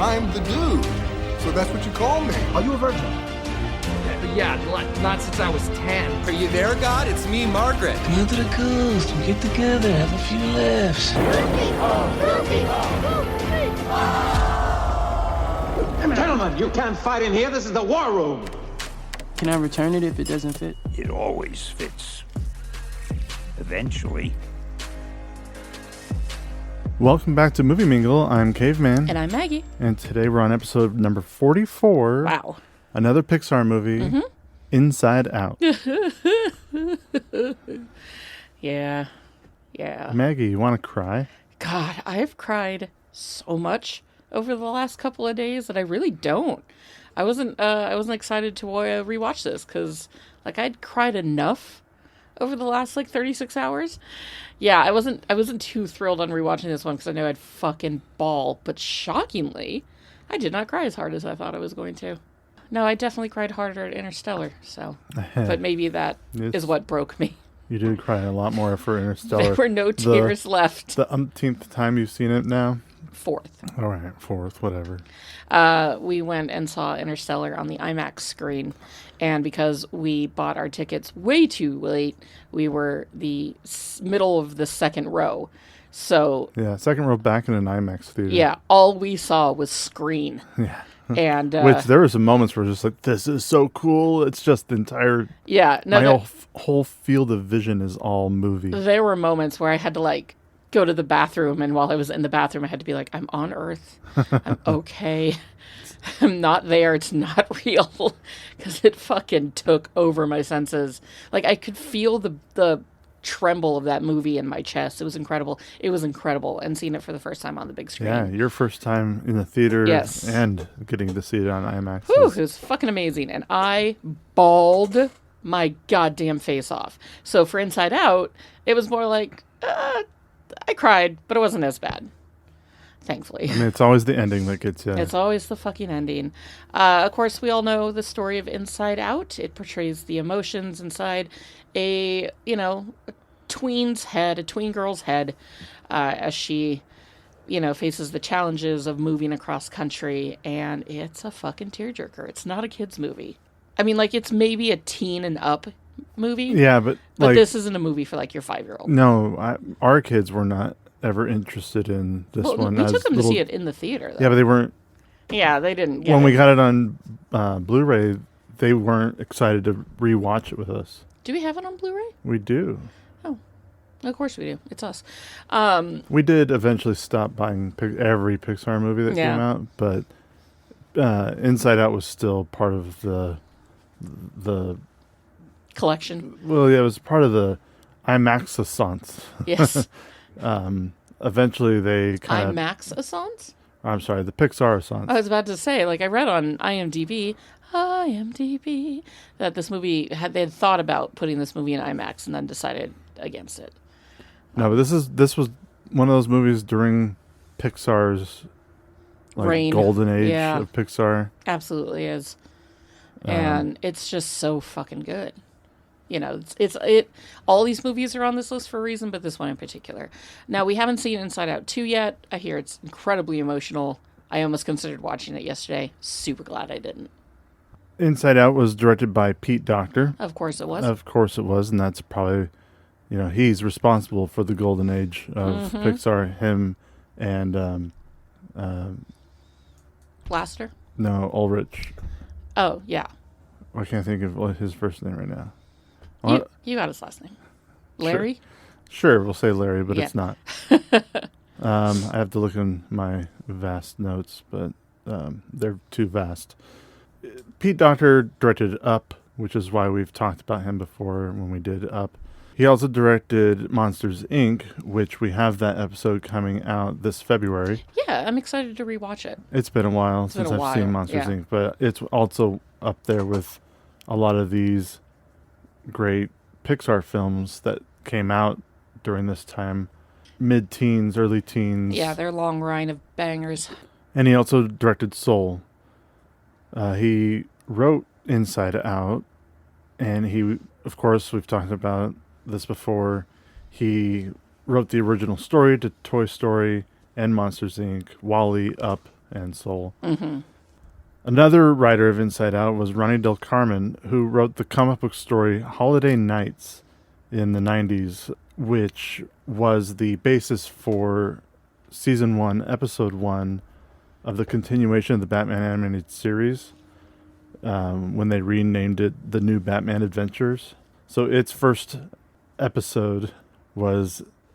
I'm the dude. So that's what you call me. Are you a virgin? Yeah, not since I was 10. Are you there, God? It's me, Margaret. Come on to the coast. We get together, have a few laughs. Gentlemen, you can't fight in here. This is the war room. Can I return it if it doesn't fit? It always fits. Eventually. Welcome back to Movie Mingle. I'm Caveman. And I'm Maggie. And today we're on episode number 44. Wow. Another Pixar movie, Inside Out. Yeah. Maggie, you want to cry? God, I've cried so much over the last couple of days that I really don't. I wasn't excited to rewatch this because I'd cried enough over the last 36 hours. Yeah, I wasn't too thrilled on rewatching this one because I know I'd fucking bawl. But shockingly, I did not cry as hard as I thought I was going to. No, I definitely cried harder at Interstellar. So, but maybe that is what broke me. You did cry a lot more for Interstellar. There were no tears left. The umpteenth time you've seen it now? Fourth. All right, fourth, whatever. We went and saw Interstellar on the IMAX screen. And because we bought our tickets way too late, we were the middle of the second row. So yeah, second row back in an IMAX theater. Yeah, all we saw was screen. Yeah. And which there were some moments where just this is so cool. It's just the entire my whole field of vision is all movie. There were moments where I had to go to the bathroom, and while I was in the bathroom, I had to be I'm on Earth. I'm okay. I'm not there. It's not real. Because it fucking took over my senses. I could feel the tremble of that movie in my chest. It was incredible. And seeing it for the first time on the big screen. Yeah, your first time in the theater. Yes. And getting to see it on IMAX. Whew, it was fucking amazing. And I bawled my goddamn face off. So for Inside Out, it was more I cried, but it wasn't as bad. Thankfully. I mean, it's always the ending that gets you. It's always the fucking ending. Of course, we all know the story of Inside Out. It portrays the emotions inside a tween's head, a tween girl's head, as she, faces the challenges of moving across country. And it's a fucking tearjerker. It's not a kid's movie. I mean, it's maybe a teen and up movie. Yeah, but this isn't a movie for your 5-year-old. No, our kids were not ever interested in this one. We took them to see it in the theater, though. Yeah, but they weren't. Yeah, they didn't get when it. we got it on Blu-ray, they weren't excited to rewatch it with us. Do we have it on Blu-ray? We do. Oh, of course we do. It's us. We did eventually stop buying every Pixar movie that came out, but Inside Out was still part of the collection. Well, yeah, it was part of the IMAX-assance. Yes. Eventually, they kind of IMAX-assance? I'm sorry, the Pixar-assance. I was about to say, I read on IMDb that this movie they had thought about putting this movie in IMAX and then decided against it. No, but this was one of those movies during Pixar's golden age of Pixar. Absolutely is. And it's just so fucking good. All these movies are on this list for a reason, but this one in particular. Now, we haven't seen Inside Out 2 yet. I hear it's incredibly emotional. I almost considered watching it yesterday. Super glad I didn't. Inside Out was directed by Pete Docter. Of course it was. Of course it was, and that's probably, he's responsible for the golden age of Pixar. Him and Laster? No, Ulrich. Oh, yeah. I can't think of his first name right now. You got his last name. Larry? Sure, we'll say Larry, but it's not. I have to look in my vast notes, but they're too vast. Pete Docter directed Up, which is why we've talked about him before when we did Up. He also directed Monsters, Inc., which we have that episode coming out this February. Yeah, I'm excited to rewatch it. It's been a while since I've seen Monsters, Inc., but it's also up there with a lot of these great Pixar films that came out during this time. Mid-teens, early teens. Yeah, their long line of bangers. And he also directed Soul. He wrote Inside Out, and he, of course, we've talked about this before, he wrote the original story to Toy Story and Monsters, Inc., WALL-E, Up, and soul. Mm-hmm. Another writer of Inside Out was Ronnie Del Carmen, who wrote the comic book story Holiday Nights in the 90s, which was the basis for Season 1, Episode 1 of the continuation of the Batman animated series, when they renamed it The New Batman Adventures. So its first episode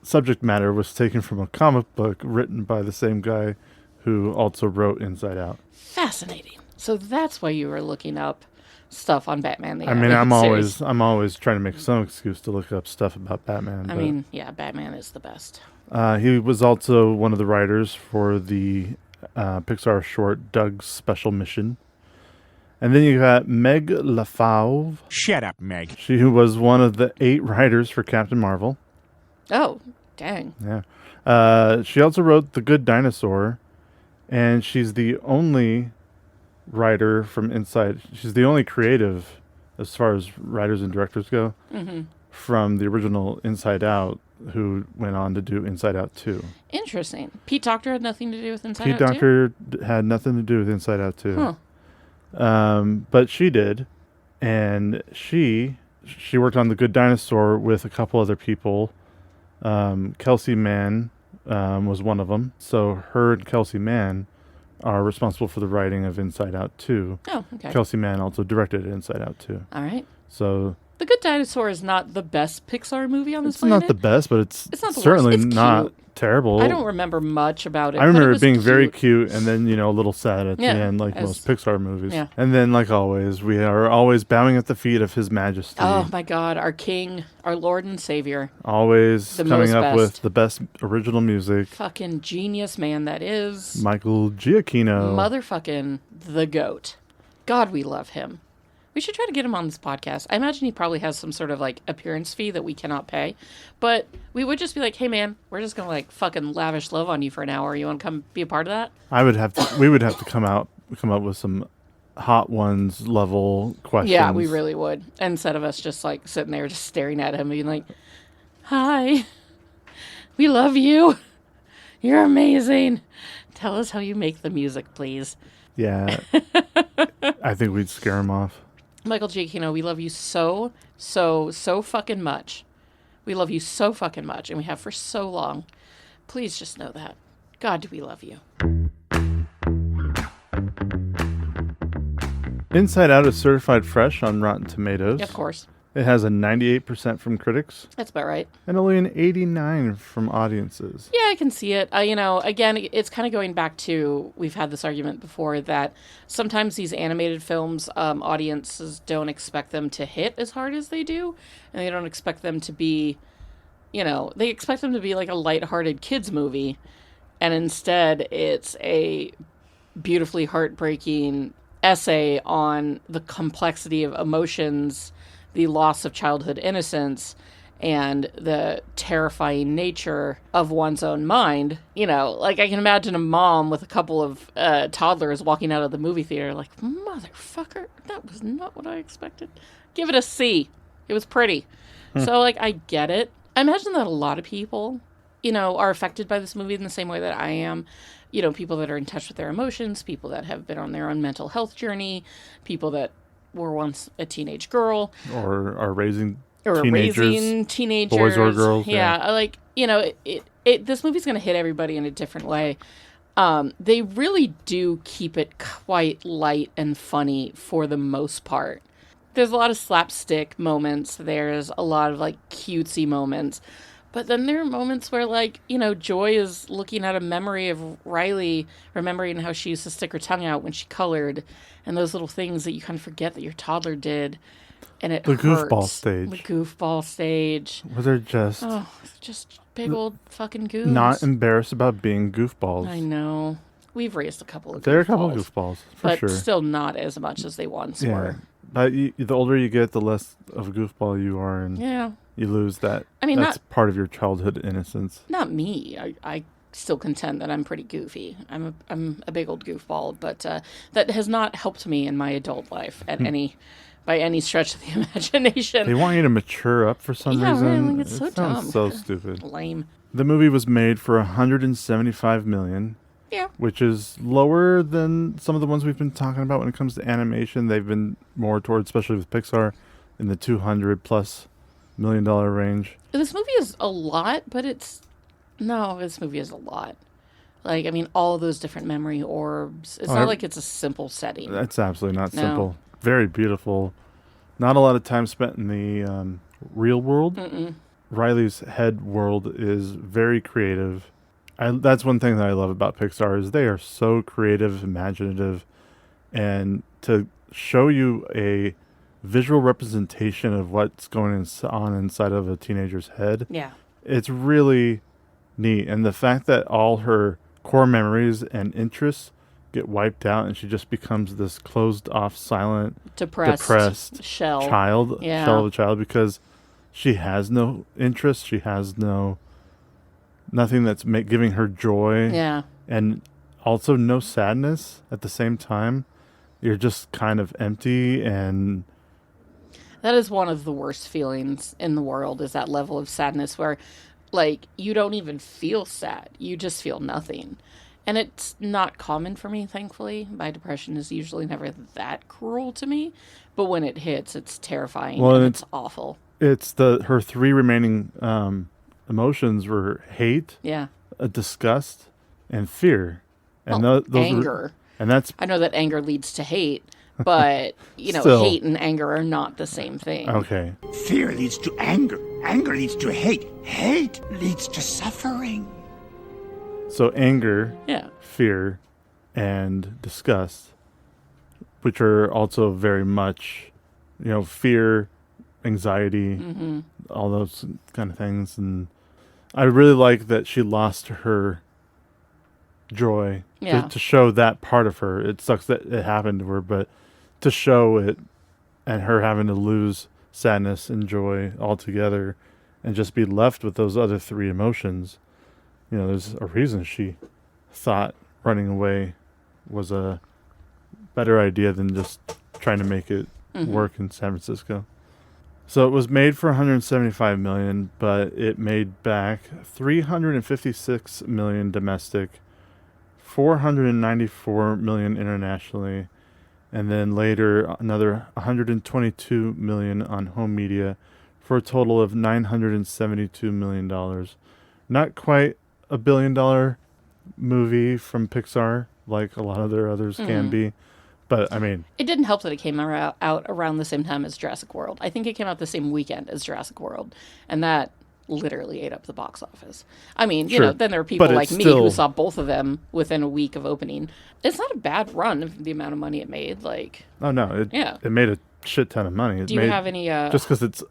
subject matter was taken from a comic book written by the same guy who also wrote Inside Out. Fascinating. So that's why you were looking up stuff on Batman. I'm always trying to make some excuse to look up stuff about Batman. Batman is the best. He was also one of the writers for the Pixar short Doug's Special Mission. And then you got Meg LaFauve. Shut up, Meg. She who was one of the 8 writers for Captain Marvel. Oh, dang. Yeah. She also wrote The Good Dinosaur, and she's the only writer from Inside. She's the only creative, as far as writers and directors go, from the original Inside Out, who went on to do Inside Out 2. Interesting. Pete Docter had nothing to do with Inside Out 2? Pete Docter had nothing to do with Inside Out 2. Huh. But she did, and she worked on The Good Dinosaur with a couple other people. Kelsey Mann was one of them. So her and Kelsey Mann are responsible for the writing of Inside Out 2. Oh, okay. Kelsey Mann also directed Inside Out 2. All right. So The Good Dinosaur is not the best Pixar movie on this it's planet. not the best, but it's not the certainly worst. It's not cute. terrible. I don't remember much about it. I remember but it being was very cute. cute and then, a little sad at the end, like most Pixar movies. Yeah. And then, like always, we are always bowing at the feet of His Majesty. Oh, my God. Our King, our Lord and Savior. Always The coming most up best. with the best original music. Fucking genius man that is. Michael Giacchino. Motherfucking the GOAT. God, we love him. We should try to get him on this podcast. I imagine he probably has some sort of appearance fee that we cannot pay. But we would just be like, hey man, we're just gonna fucking lavish love on you for an hour. You wanna come be a part of that? We would have to come up with some Hot Ones level questions. Yeah, we really would. Instead of us just sitting there just staring at him being like, hi, we love you. You're amazing. Tell us how you make the music, please. Yeah. I think we'd scare him off. Michael Giacchino, we love you so fucking much. We love you so fucking much, and we have for so long. Please just know that. God, do we love you. Inside Out is certified fresh on Rotten Tomatoes. Of course. It has a 98% from critics. That's about right. And only an 89 from audiences. Yeah, I can see it. Again, it's kind of going back to, we've had this argument before, that sometimes these animated films, audiences don't expect them to hit as hard as they do. And they don't expect them to be, they expect them to be like a lighthearted kids movie. And instead, it's a beautifully heartbreaking essay on the complexity of emotions, the loss of childhood innocence, and the terrifying nature of one's own mind. I can imagine a mom with a couple of toddlers walking out of the movie theater like, motherfucker, that was not what I expected. Give it a C. It was pretty. So, I get it. I imagine that a lot of people, are affected by this movie in the same way that I am. People that are in touch with their emotions, people that have been on their own mental health journey, people that were once a teenage girl. Or are raising teenagers. Boys or girls. Yeah. This movie's going to hit everybody in a different way. They really do keep it quite light and funny for the most part. There's a lot of slapstick moments. There's a lot of cutesy moments. But then there are moments where, Joy is looking at a memory of Riley, remembering how she used to stick her tongue out when she colored, and those little things that you kind of forget that your toddler did, and it hurts. The goofball stage. Where they're just big old fucking goons. Not embarrassed about being goofballs. I know. We've raised a couple of goofballs. There are a couple of goofballs, for sure. But still not as much as they once were. But the older you get, the less of a goofball you are, and you lose that. That's part of your childhood innocence. Not me. I still contend that I'm pretty goofy. I'm a big old goofball, but that has not helped me in my adult life by any stretch of the imagination. They want you to mature up for some reason. It's so sounds dumb. So stupid. Lame. The movie was made for $175 million. Yeah. which is lower than some of the ones we've been talking about when it comes to animation. They've been more towards, especially with Pixar, in the $200+ million range. This movie is a lot, but this movie is a lot. Like, I mean, all those different memory orbs. It's not like it's a simple setting. That's absolutely not simple. Very beautiful. Not a lot of time spent in the real world. Mm-mm. Riley's head world is very creative. That's one thing that I love about Pixar is they are so creative, imaginative, and to show you a visual representation of what's going on inside of a teenager's head. Yeah. It's really neat. And the fact that all her core memories and interests get wiped out and she just becomes this closed off, silent, depressed shell of a child because she has no interest. She has nothing that's giving her joy. Yeah. And also no sadness at the same time. You're just kind of empty, and that is one of the worst feelings in the world, is that level of sadness where, like, you don't even feel sad. You just feel nothing. And it's not common for me, thankfully. My depression is usually never that cruel to me. But when it hits, it's terrifying and it's awful. It's her three remaining emotions were hate, disgust, and fear. And those anger. And that's... I know that anger leads to hate, but, Still. hate and anger are not the same thing. Okay. Fear leads to anger. Anger leads to hate. Hate leads to suffering. So anger, Yeah. fear, and disgust, which are also very much, fear, anxiety, all those kind of things. And I really like that she lost her joy to show that part of her. It sucks that it happened to her, but to show it and her having to lose sadness and joy altogether and just be left with those other three emotions. There's a reason she thought running away was a better idea than just trying to make it work in San Francisco. So it was made for $175 million, but it made back $356 million domestic, $494 million internationally, and then later another $122 million on home media for a total of $972 million. Not quite a $1 billion movie from Pixar like a lot of their others can be. But, I mean... It didn't help that it came out around the same time as Jurassic World. I think it came out the same weekend as Jurassic World. And that literally ate up the box office. I mean, then there are people like me who saw both of them within a week of opening. It's not a bad run of the amount of money it made. Oh, no. It made a shit ton of money. Do you have any... Just because it's...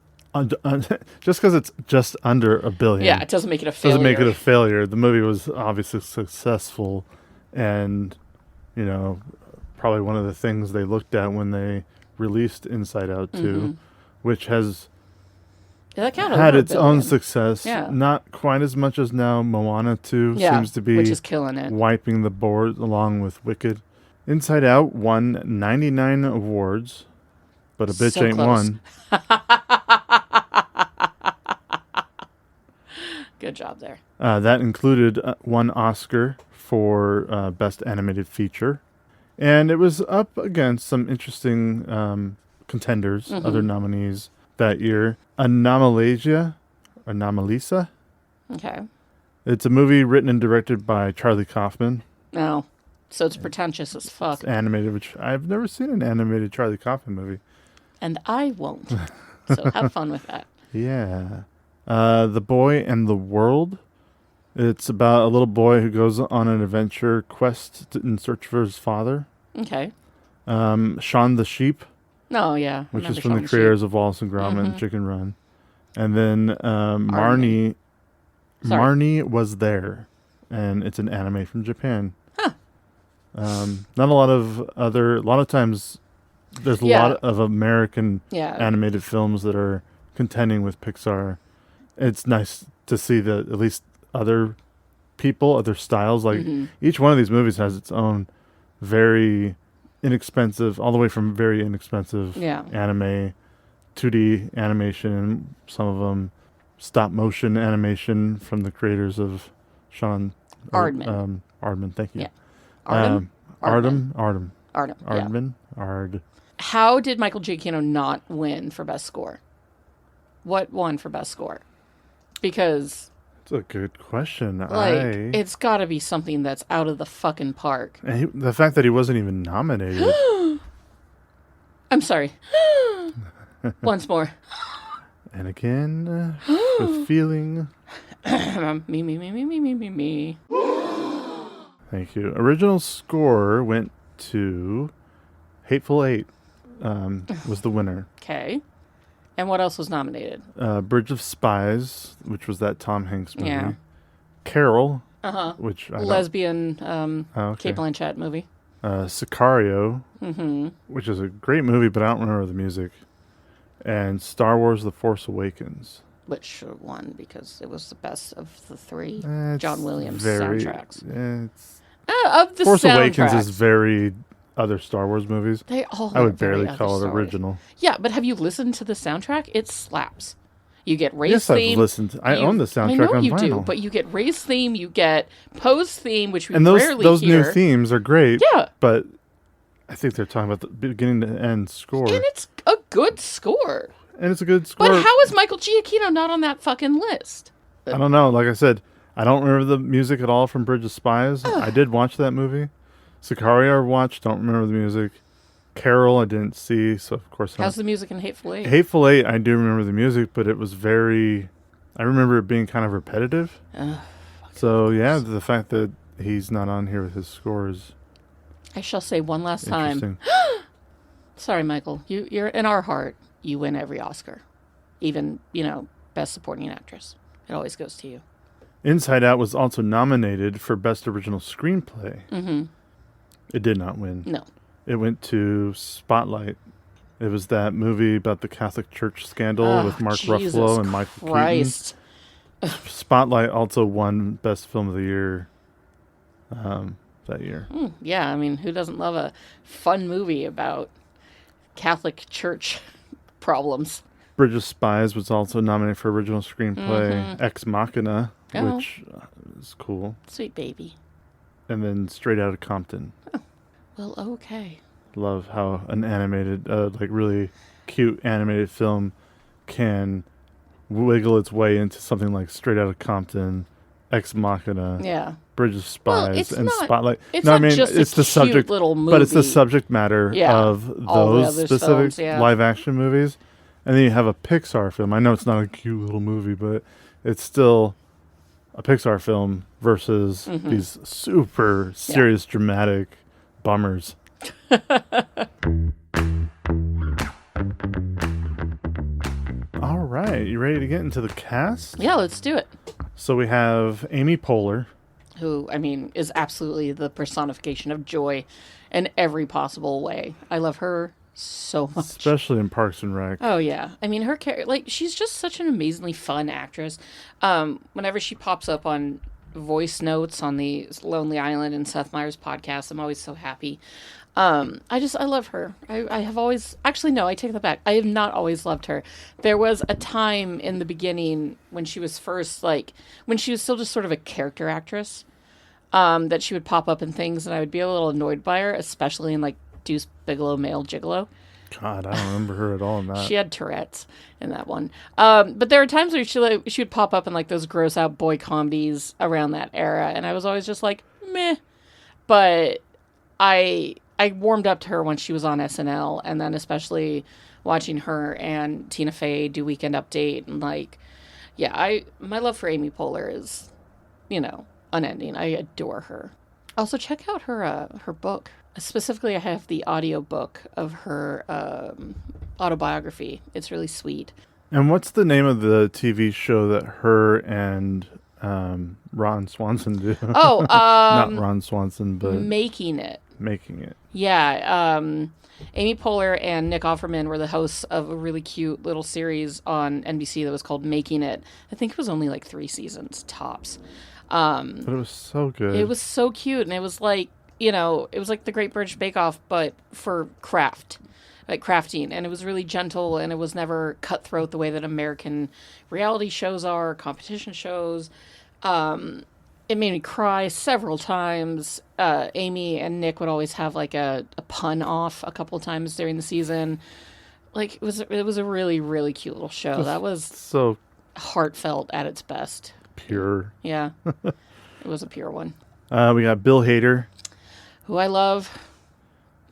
just because it's just under $1 billion. Yeah, it doesn't make it a failure. Doesn't make it a failure. The movie was obviously successful, and probably one of the things they looked at when they released Inside Out 2, which has had its own success. Yeah. Not quite as much as now. Moana 2 seems to be which is killing it, wiping the board along with Wicked. Inside Out won 99 awards, but a bitch ain't won. Good job there. That included one Oscar for Best Animated Feature. And it was up against some interesting contenders, other nominees that year. Anomalisa. Okay. It's a movie written and directed by Charlie Kaufman. Oh, so it's pretentious as fuck. It's animated, which I've never seen an animated Charlie Kaufman movie. And I won't. So have fun with that. Yeah. The Boy and the World. It's about a little boy who goes on an adventure quest in search for his father. Okay. Shaun the Sheep. Oh, yeah. Which is from the creators of Wallace and Gromit and Chicken Run. And then Marnie Was There. And it's an anime from Japan. Huh. Not a lot of times there's a lot of American animated films that are contending with Pixar. It's nice to see that at least other people, other styles, like each one of these movies has its own very inexpensive, all the way from very inexpensive anime, 2D animation, some of them stop motion animation from the creators of Sean Ardman. Ardman, thank you. Yeah. Ardman? Ardman. Yeah. Ard. How did Michael Giacchino not win for best score? What won for best score? Because It's a good question. it's got to be something that's out of the fucking park. And the fact that he wasn't even nominated. I'm sorry. Once more. And again, with feeling. Me. Thank you. Original score went to Hateful Eight. Was the winner. Okay. And what else was nominated? Bridge of Spies, which was that Tom Hanks movie. Yeah. Carol, Uh-huh. which Lesbian okay. Kate Blanchett movie. Sicario, which is a great movie, but I don't remember the music. And Star Wars: The Force Awakens. Which won because it was the best of the three It's John Williams very- soundtracks. It's Of the Force Awakens soundtracks. is very other Star Wars movies. They all I are would very barely other call it stories. original. Yeah, but have you listened to the soundtrack? It slaps. You get Ray's Yes, theme. I've listened. I own the soundtrack I know on you vinyl. do, but you get Ray's theme, you get Poe's theme, which we And rarely those hear. new themes are great. Yeah. But I think they're talking about the beginning to end score. And it's a good score. And it's a good score. But how is Michael Giacchino not on that fucking list? I don't know. Like I said, I don't remember the music at all from Bridge of Spies. I did watch that movie. Sicario I watched. Don't remember the music. Carol I didn't see, so of course How's the music in Hateful Eight? Hateful Eight, I do remember the music, but it was very... I remember it being kind of repetitive. So, yeah, the fact that he's not on here with his scores I shall say one last time. interesting. Sorry, Michael. You're in our heart. You win every Oscar. Even, Best Supporting Actress. It always goes to you. Inside Out was also nominated for Best Original Screenplay. Mm-hmm. It did not win. No. It went to Spotlight. It was that movie about the Catholic Church scandal with Mark Jesus Ruffalo and Michael Christ. Keaton. Spotlight also won Best Film of the Year that year. Yeah, I mean, who doesn't love a fun movie about Catholic Church problems? Bridge of Spies was also nominated for Original Screenplay. Ex Machina, which is cool. Sweet baby. And then Straight Outta Compton. Well, okay. Love how an animated, really cute animated film can wiggle its way into something like Straight Outta Compton, Ex Machina, Yeah. Bridge of Spies, it's and not- Spotlight. it's not just a it's the cute subject, little but it's the movie. subject matter Yeah, of all the those other specific films, yeah. live action movies. And then you have a Pixar film. I know it's not a cute little movie, but it's still a Pixar film versus these super serious, dramatic bummers. All right, you ready to get into the cast? Yeah, let's do it. So we have Amy Poehler. Who, I mean, is absolutely the personification of joy in every possible way. I love her so much. Especially in Parks and Rec. Oh, yeah. I mean, her character, she's just such an amazingly fun actress. Whenever she pops up on voice notes on the Lonely Island and Seth Meyers podcast, I'm always so happy. I love her. I have always, actually, no, I take that back. I have not always loved her. There was a time in the beginning when she was first, when she was still just sort of a character actress, that she would pop up in things and I would be a little annoyed by her, especially in Deuce Bigelow, Male Gigolo. God, I don't remember her at all in that. She had Tourette's in that one. But there were times where she would pop up in those gross out boy comedies around that era. And I was always just meh. But I warmed up to her when she was on SNL. And then especially watching her and Tina Fey do Weekend Update. And my love for Amy Poehler is, unending. I adore her. Also, check out her book. Specifically, I have the audio book of her autobiography. It's really sweet. And what's the name of the TV show that her and Ron Swanson do? Oh, not Ron Swanson, but Making It. Making It. Yeah. Amy Poehler and Nick Offerman were the hosts of a really cute little series on NBC that was called Making It. I think it was only 3 seasons, tops. But it was so good. It was so cute, and it was it was like the Great British Bake Off, but for crafting. And it was really gentle, and it was never cutthroat the way that American reality shows are, competition shows. It made me cry several times. Amy and Nick would always have like a pun off a couple times during the season. Like it was a really, really cute little show. That was so heartfelt at its best. pure. Yeah. It was a pure one. We got Bill Hader. Who I love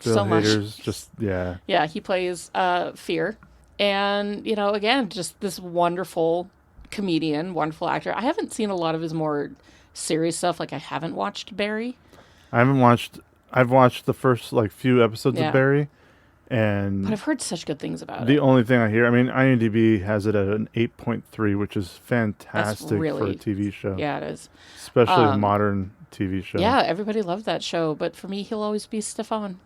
Bill so much. Hader's just, yeah. Yeah, he plays Fear. And, you know, again, just this wonderful comedian, wonderful actor. I haven't seen a lot of his more serious stuff. Like, I haven't watched Barry. I've watched the first, like, few episodes of Barry. And but I've heard such good things about it. The only thing I hear, I mean, IMDb has it at an 8.3, which is fantastic for a TV show. Yeah, it is. Especially a modern TV show. Yeah, everybody loved that show. But for me, he'll always be Stefan.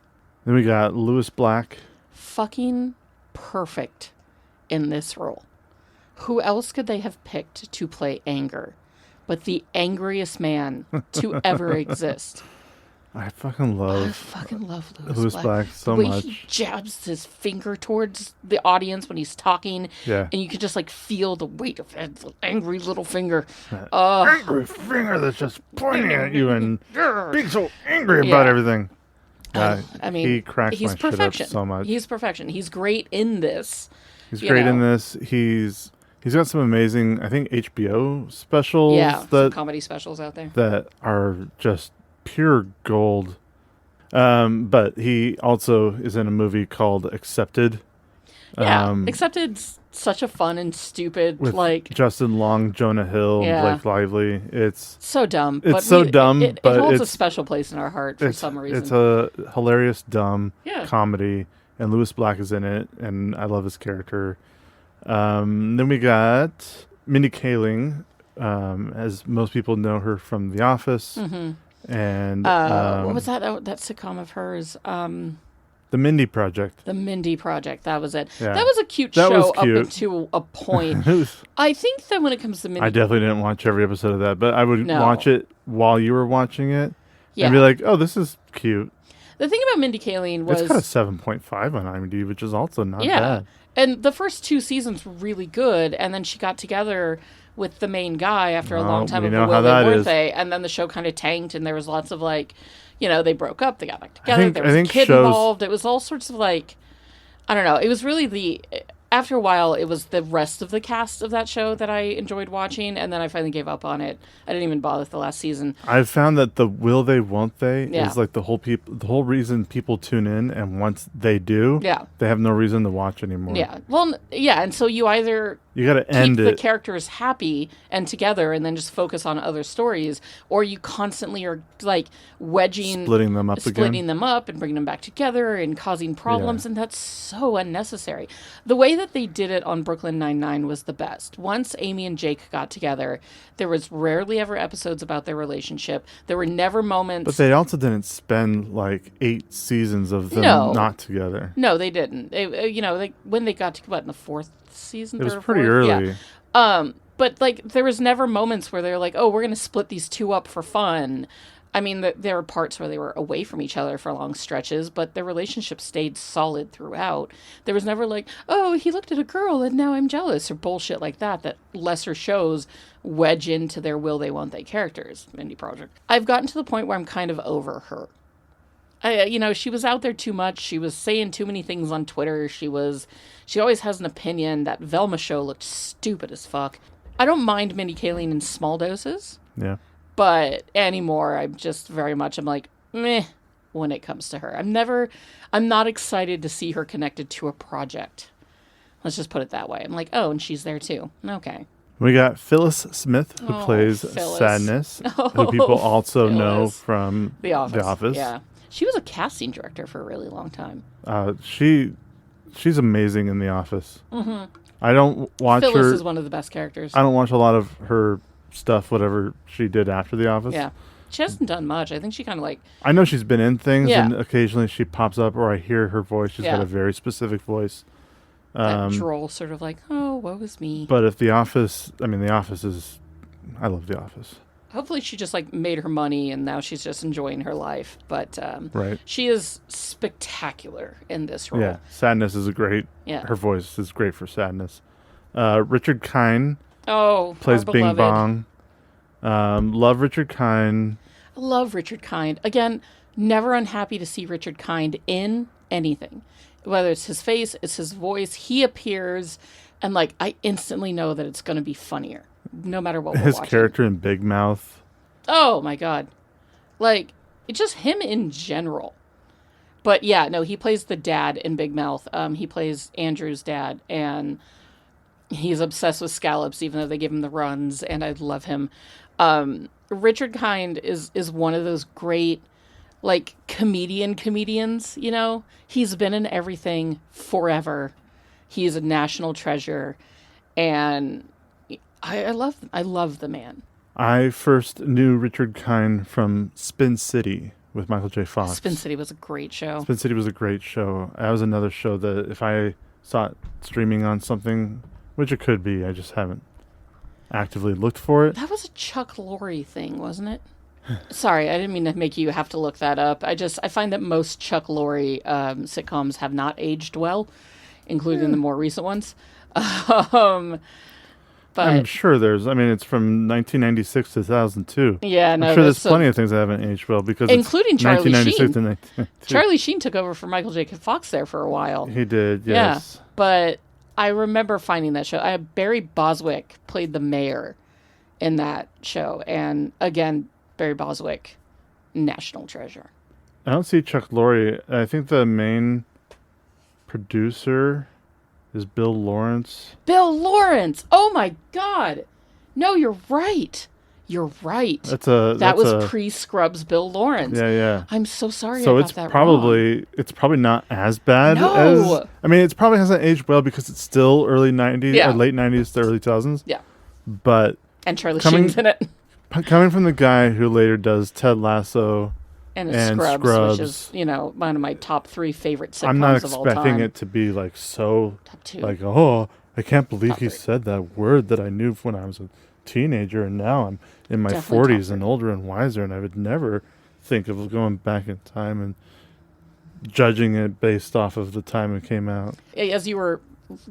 Then we got Lewis Black. Fucking perfect in this role. Who else could they have picked to play Anger but the angriest man to ever exist? I fucking love Lewis Black so the way much. He jabs his finger towards the audience when he's talking, yeah, and you can just like feel the weight of his angry little finger. Angry finger that's just pointing at you and being so angry about everything. I mean, he cracks he's my perfection. shit up so much. He's perfection. He's great in this. He's great in this. He's got some amazing, I think, HBO specials. Yeah, some comedy specials out there that are just pure gold. But he also is in a movie called Accepted. Yeah, Accepted's such a fun and stupid, with like Justin Long, Jonah Hill, Blake Lively. It's so dumb. It's so dumb, it but holds it's a special place in our heart for some reason. It's a hilarious, dumb comedy, and Lewis Black is in it, and I love his character. Then we got Mindy Kaling, as most people know her from The Office. Mm-hmm. And what was that sitcom of hers? The Mindy Project. The Mindy Project. That was it. Yeah. That was a cute show up until a point. I think that when it comes to Mindy, I definitely didn't watch every episode of that, but I would watch it while you were watching it and be like, "Oh, this is cute." The thing about Mindy Kaling was it's got a 7.5 on IMDb, which is also not bad. And the first 2 seasons were really good, and then she got together with the main guy after a long time of the Will They Weren't They, and then the show kind of tanked, and there was lots of like, you know, they broke up, they got back together, there was a kid involved, it was all sorts of like, I don't know, it was really after a while, it was the rest of the cast of that show that I enjoyed watching, and then I finally gave up on it. I didn't even bother with the last season. I've found that the will they, won't they is like the whole reason people tune in, and once they do, they have no reason to watch anymore. Yeah. Well, yeah, and so you either you got to end keep the characters happy and together and then just focus on other stories, or you constantly are like splitting them up and bringing them back together and causing problems, and that's so unnecessary. The way that they did it on Brooklyn Nine-Nine was the best. Once Amy and Jake got together, there was rarely ever episodes about their relationship. There were never moments. But they also didn't spend like 8 seasons of them not together. No, they didn't. When they got to in the 4th season, it was pretty early. Yeah. But like there was never moments where they're like, oh, we're going to split these two up for fun. I mean, there were parts where they were away from each other for long stretches, but their relationship stayed solid throughout. There was never like, oh, he looked at a girl and now I'm jealous, or bullshit like that lesser shows wedge into their will they, won't they characters. Mindy Project. I've gotten to the point where I'm kind of over her. She was out there too much. She was saying too many things on Twitter. She always has an opinion. That Velma show looked stupid as fuck. I don't mind Mindy Kaling in small doses. Yeah. But anymore, I'm just very much, I'm like, meh, when it comes to her. I'm not excited to see her connected to a project. Let's just put it that way. I'm like, oh, and she's there too. Okay. We got Phyllis Smith, who plays Sadness, who people also know from The Office. Yeah. She was a casting director for a really long time. She's amazing in The Office. Mm-hmm. I don't watch her. Phyllis is one of the best characters. I don't watch a lot of her stuff, whatever she did after The Office. Yeah. She hasn't done much. I think she kind of like... I know she's been in things, and occasionally she pops up, or I hear her voice. She's got a very specific voice. That droll sort of like, oh, woe is me. But if The Office... I mean, The Office is... I love The Office. Hopefully she just like made her money and now she's just enjoying her life. But right. She is spectacular in this role. Yeah, Sadness is a great... Yeah. Her voice is great for Sadness. Richard Kind plays Bing Bong. Love Richard Kind. I love Richard Kind. Again, never unhappy to see Richard Kind in anything. Whether it's his face, it's his voice, he appears, and like I instantly know that it's going to be funnier, no matter what we're His watching. character in Big Mouth. Oh my god, like it's just him in general. But yeah, no, he plays the dad in Big Mouth. He plays Andrew's dad, and he's obsessed with scallops, even though they give him the runs, and I love him. Richard Kind is one of those great, like, comedians, you know? He's been in everything forever. He's a national treasure, and I love the man. I first knew Richard Kind from Spin City with Michael J. Fox. Spin City was a great show. Spin City was a great show. That was another show that if I saw it streaming on something, which it could be, I just haven't actively looked for it. That was a Chuck Lorre thing, wasn't it? Sorry, I didn't mean to make you have to look that up. I find that most Chuck Lorre sitcoms have not aged well, including the more recent ones. But I'm sure it's from 1996 to 2002. Yeah, no, I'm sure there's plenty of things that haven't aged well because including it's Charlie 1996 Sheen. to 1992. Charlie Sheen took over for Michael J. Fox there for a while. He did, yes. Yeah, but I remember finding that show. Barry Boswick played the mayor in that show, and again, Barry Boswick, national treasure. I don't see Chuck Lorre. I think the main producer is Bill Lawrence. Bill Lawrence! Oh my God! No, you're right. You're right. That was pre-Scrubs Bill Lawrence. Yeah. I'm so sorry so about that. So it's probably not as bad No. as... I mean, it probably hasn't aged well because it's still early 90s or late 90s to early 2000s. Yeah. But... And Charlie Sheen's in it. Coming from the guy who later does Ted Lasso and Scrubs, which is, one of my top 3 favorite sitcoms I'm not of all time. expecting it to be like so... Top 2. Like, oh, I can't believe Top he 3. said that word that I knew when I was a teenager, and now I'm in my Definitely 40s and older and wiser, and I would never think of going back in time and judging it based off of the time it came out. As you were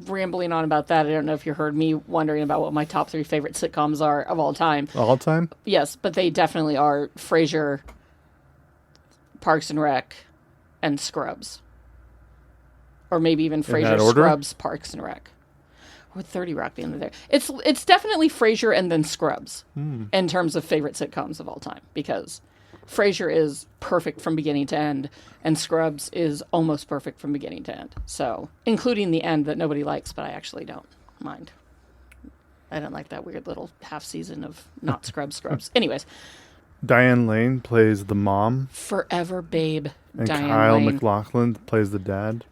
rambling on about that, I don't know if you heard me wondering about what my top 3 favorite sitcoms are of all time. All time? Yes, but they definitely are Frasier, Parks and Rec, and Scrubs. Or maybe even Frasier, Scrubs, Parks and Rec. Or 30 Rock being there. It's definitely Frasier and then Scrubs in terms of favorite sitcoms of all time, because Frasier is perfect from beginning to end, and Scrubs is almost perfect from beginning to end. So, including the end that nobody likes, but I actually don't mind. I don't like that weird little half season of not Scrubs. Anyways. Diane Lane plays the mom. Forever babe. And Diane Kyle Lane. MacLachlan plays the dad.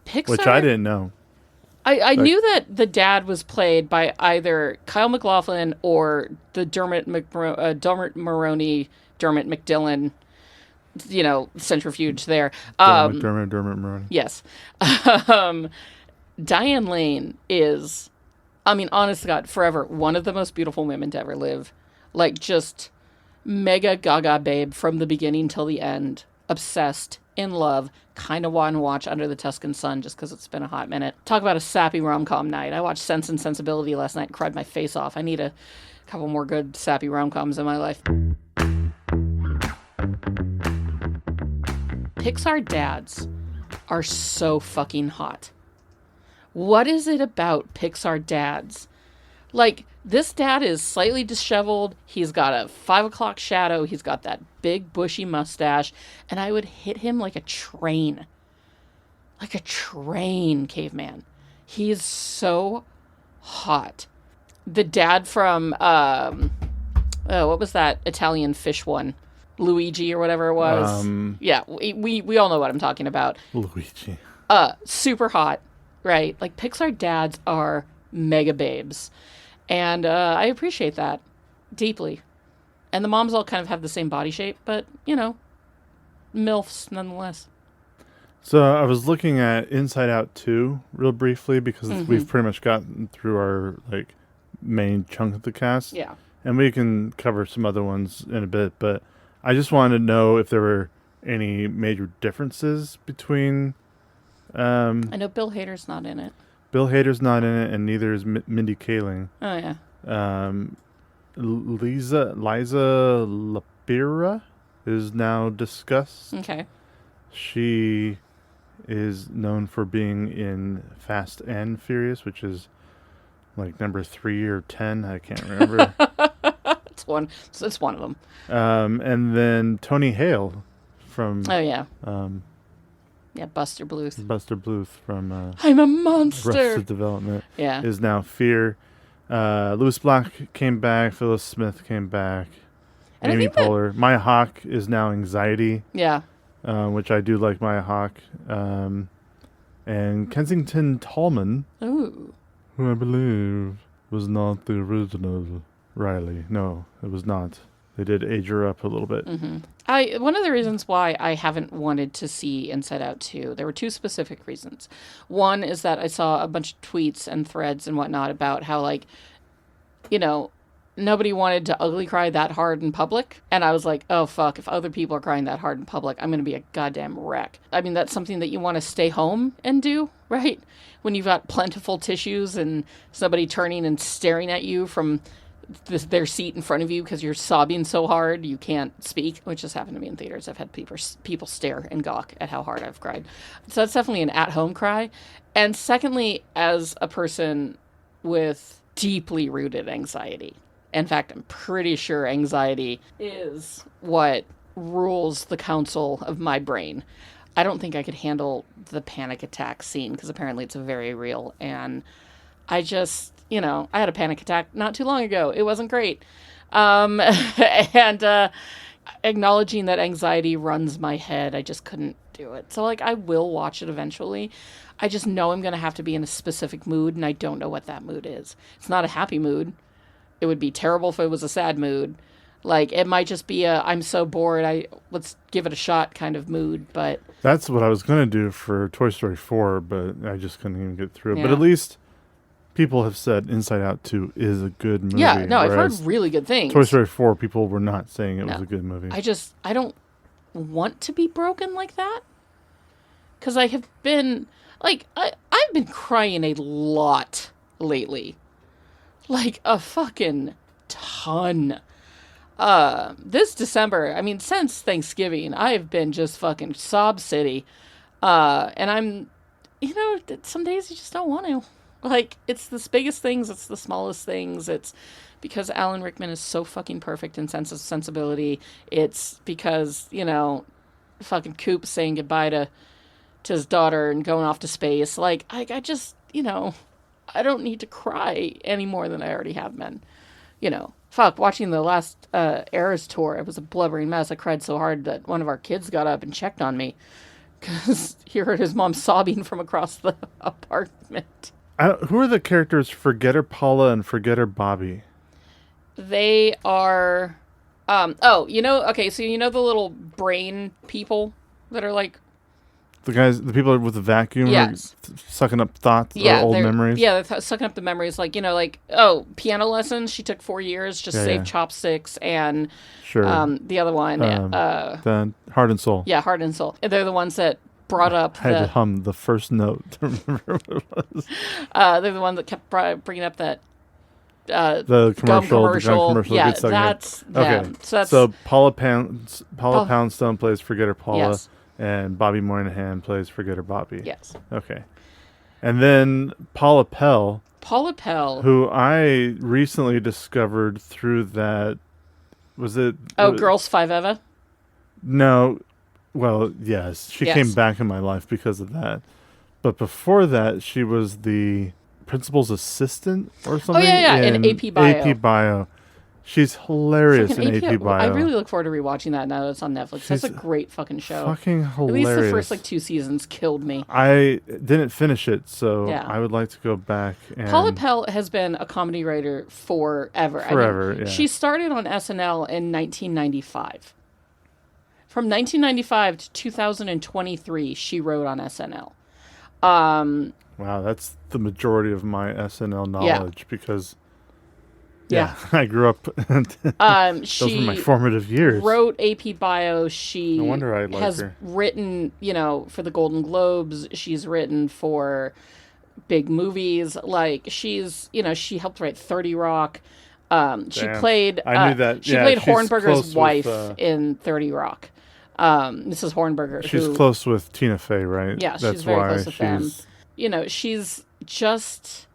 Pixar, which I didn't know. I knew that the dad was played by either Kyle MacLachlan or the Dermot Mulroney, Dermot McDillon, centrifuge there. Dermot Mulroney. Yes. Diane Lane is, honest to God, forever one of the most beautiful women to ever live. Like, just mega gaga babe from the beginning till the end. Obsessed, in love, kind of want to watch Under the Tuscan Sun just because it's been a hot minute. Talk about a sappy rom-com night. I watched Sense and Sensibility last night and cried my face off. I need a couple more good sappy rom-coms in my life. Pixar dads are so fucking hot. What is it about Pixar dads? Like, this dad is slightly disheveled. He's got a 5 o'clock shadow. He's got that big bushy mustache. And I would hit him like a train. Like a train, Caveman. He is so hot. The dad from, what was that Italian fish one? Luigi or whatever it was. Yeah, we all know what I'm talking about. Luigi. Super hot, right? Like, Pixar dads are mega babes. And I appreciate that deeply. And the moms all kind of have the same body shape, but, MILFs nonetheless. So I was looking at Inside Out 2 real briefly because we've pretty much gotten through our main chunk of the cast. Yeah. And we can cover some other ones in a bit, but I just wanted to know if there were any major differences between... I know Bill Hader's not in it. Bill Hader's not in it, and neither is Mindy Kaling. Oh, yeah. Liza Lapira is now discussed. Okay. She is known for being in Fast and Furious, which is like number 3 or 10. I can't remember. It's one of them. And then Tony Hale from... Oh, yeah. Buster Bluth. Buster Bluth from... I'm a monster! Arrested Development. Yeah. Is now Fear. Louis Black came back. Phyllis Smith came back. And Amy Poehler. Maya Hawke is now Anxiety. Yeah. Which I do like Maya Hawke. And Kensington Tallman. Ooh. Who I believe was not the original Riley. No, it was not. They did age her up a little bit. Mm-hmm. One of the reasons why I haven't wanted to see Inside Out 2, there were two specific reasons. One is that I saw a bunch of tweets and threads and whatnot about how, like, you know, nobody wanted to ugly cry that hard in public. And I was like, oh, fuck, if other people are crying that hard in public, I'm going to be a goddamn wreck. I mean, that's something that you want to stay home and do, right? When you've got plentiful tissues and somebody turning and staring at you from their seat in front of you because you're sobbing so hard you can't speak, which has happened to me in theaters. I've had people stare and gawk at how hard I've cried. So that's definitely an at-home cry. And secondly, as a person with deeply rooted anxiety, in fact, I'm pretty sure anxiety is what rules the council of my brain. I don't think I could handle the panic attack scene because apparently it's very real. And I just, you know, I had a panic attack not too long ago. It wasn't great. And acknowledging that anxiety runs my head, I just couldn't do it. So, like, I will watch it eventually. I just know I'm going to have to be in a specific mood, and I don't know what that mood is. It's not a happy mood. It would be terrible if it was a sad mood. Like, it might just be a, I'm so bored, let's give it a shot kind of mood, but... That's what I was going to do for Toy Story 4, but I just couldn't even get through it. Yeah. But at least people have said Inside Out 2 is a good movie. Yeah, no, I've heard really good things. Toy Story 4, people were not saying it was a good movie. I don't want to be broken like that. Because I have been, like, I've been crying a lot lately. Like, a fucking ton. This December, I mean, since Thanksgiving, I've been just fucking sob city. And I'm, you know, some days you just don't want to. Like, it's the biggest things, it's the smallest things. It's because Alan Rickman is so fucking perfect in sense of sensibility. It's because, you know, fucking Coop saying goodbye to his daughter and going off to space. Like, I just, you know, I don't need to cry any more than I already have been. You know, fuck, watching the last Eras tour, it was a blubbering mess. I cried so hard that one of our kids got up and checked on me because he heard his mom sobbing from across the apartment. Who are the characters Forgetter Paula and Forgetter Bobby? They are, you know, okay, so you know the little brain people that are like... The people with the vacuum yes. sucking up thoughts or old memories? Yeah, they're sucking up the memories. Like, you know, like, piano lessons. She took 4 years, just saved chopsticks. And the other one. The Heart and Soul. Yeah, Heart and Soul. They're the ones that brought up I had to hum the first note to remember what it was. They're the ones that kept bringing up that the commercial. Gum commercial. Yeah, good that's them. Okay. So Paula Poundstone plays Forgetter Paula. Yes. And Bobby Moynihan plays Forgetter Bobby. Yes. Okay. And then Paula Pell. Who I recently discovered through that... Was it... Girls Five Eva? No. Well, yes. She came back in my life because of that. But before that, she was the principal's assistant or something. Oh, yeah. In AP Bio. AP Bio. She's hilarious in AP Bio. I really look forward to rewatching that now that it's on Netflix. That's a great fucking show. Fucking hilarious. At least the first 2 seasons killed me. I didn't finish it, so I would like to go back. And Paula Pell has been a comedy writer forever. Forever, yeah. She started on SNL in 1995. From 1995 to 2023, she wrote on SNL. Wow, that's the majority of my SNL knowledge because... Yeah, I grew up. Those were my formative years. Wrote AP Bio. She no wonder I like has her. Written, you know, for the Golden Globes. She's written for big movies. Like, she's, you know, she helped write 30 Rock. She Damn. played. I knew that. She Yeah, played she's close Hornberger's with, wife in 30 Rock. Mrs. Hornberger. She's who, close with Tina Fey, right? Yeah, That's she's very why close with them. You know, she's just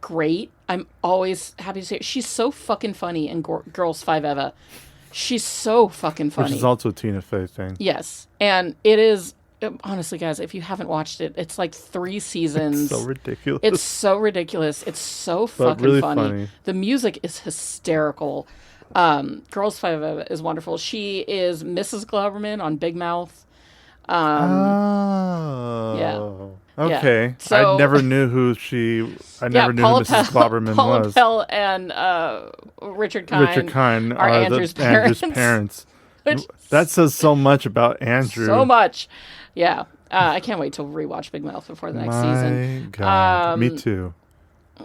great. I'm always happy to say it. She's so fucking funny in Girls 5 Eva. She's so fucking funny. Which is also a Tina Fey thing. Yes. And it is, honestly, guys, if you haven't watched it, it's like 3 seasons. It's so ridiculous. It's so ridiculous. It's so fucking really funny. The music is hysterical. Girls 5 Eva is wonderful. She is Mrs. Glauberman on Big Mouth. Oh. Okay. Yeah. So, I never knew who Paula Mrs. Glauberman Paula was. Pell and Richard Kind. Richard Kind are Andrew's parents. That says so much about Andrew. So much. Yeah. I can't wait to rewatch Big Mouth before the next season. My God. Me too.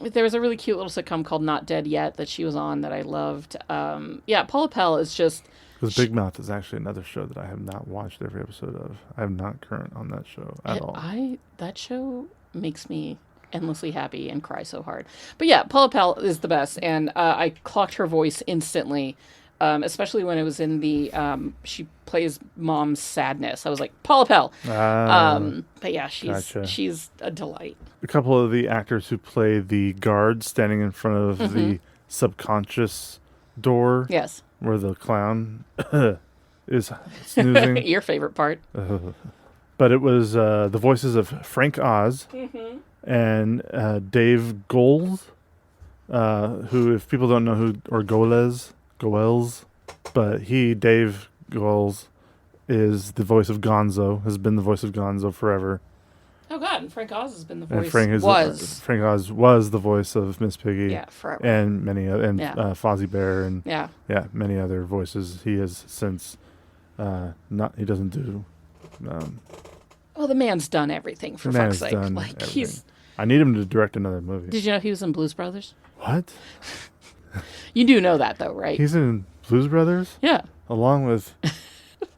There was a really cute little sitcom called Not Dead Yet that she was on that I loved. Paula Pell is just... Because Big Mouth is actually another show that I have not watched every episode of. I am not current on that show at all. That show makes me endlessly happy and cry so hard. But yeah, Paula Pell is the best, and I clocked her voice instantly, especially when it was in the she plays Mom's Sadness. I was like, Paula Pell. But yeah, she's a delight. A couple of the actors who play the guards standing in front of the subconscious door. Yes. Where the clown is snoozing. Your favorite part. But it was the voices of Frank Oz and Dave Goelz, who, if people don't know who, or Goelz, but Dave Goelz, is the voice of Gonzo, has been the voice of Gonzo forever. Oh God, and Frank Oz has been the voice. And Frank Oz was the voice of Miss Piggy. Yeah, forever. And many Fozzie Bear and many other voices. He has since he doesn't do. Well, the man's done everything, for fuck's sake. Like everything. I need him to direct another movie. Did you know he was in Blues Brothers? What? You do know that, though, right? He's in Blues Brothers. Yeah. Along with.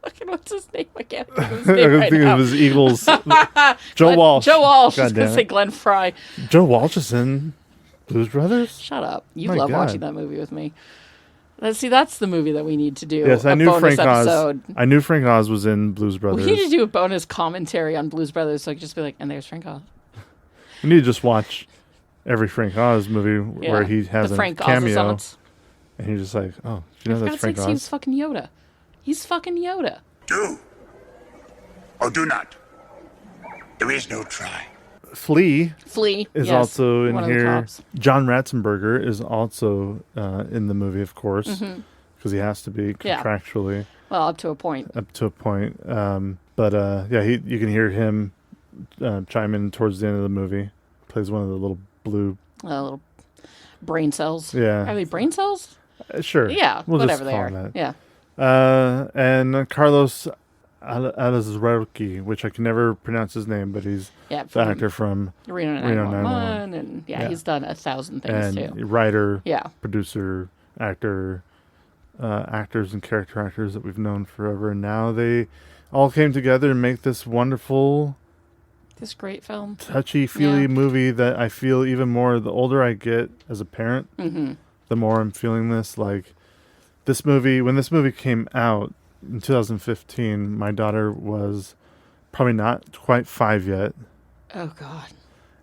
Fucking what's his name? I can't think of his name right now. Of his Eagles. Joe Walsh. Joe Walsh. I was going to say Glenn Fry. Joe Walsh is in Blues Brothers? Shut up. You love watching that movie with me. See, that's the movie that we need to do. Yes, I knew Frank episode. Oz. I knew Frank Oz was in Blues Brothers. We need to do a bonus commentary on Blues Brothers so I could just be like, and there's Frank Oz. We need to just watch every Frank Oz movie where he has a cameo. And you're just like, oh, you know that's Frank Oz? He's fucking Yoda. He's fucking Yoda. Do or do not. There is no try. Flea is yes, also in here. John Ratzenberger is also in the movie, of course, because he has to be contractually. Yeah. Well, up to a point. You can hear him chime in towards the end of the movie. Plays one of the little blue... little brain cells. Yeah. Are they brain cells? Sure. Yeah, we'll whatever just they are. That. Yeah. And Carlos Alazraqui, which I can never pronounce his name, but he's the actor from Reno 911, and he's done 1,000 things and too. Writer, producer, actor, actors and character actors that we've known forever, and now they all came together to make this great film, touchy-feely movie that I feel even more the older I get as a parent, the more I'm feeling this. Like this movie, when this movie came out in 2015, my daughter was probably not quite 5 yet. Oh, God.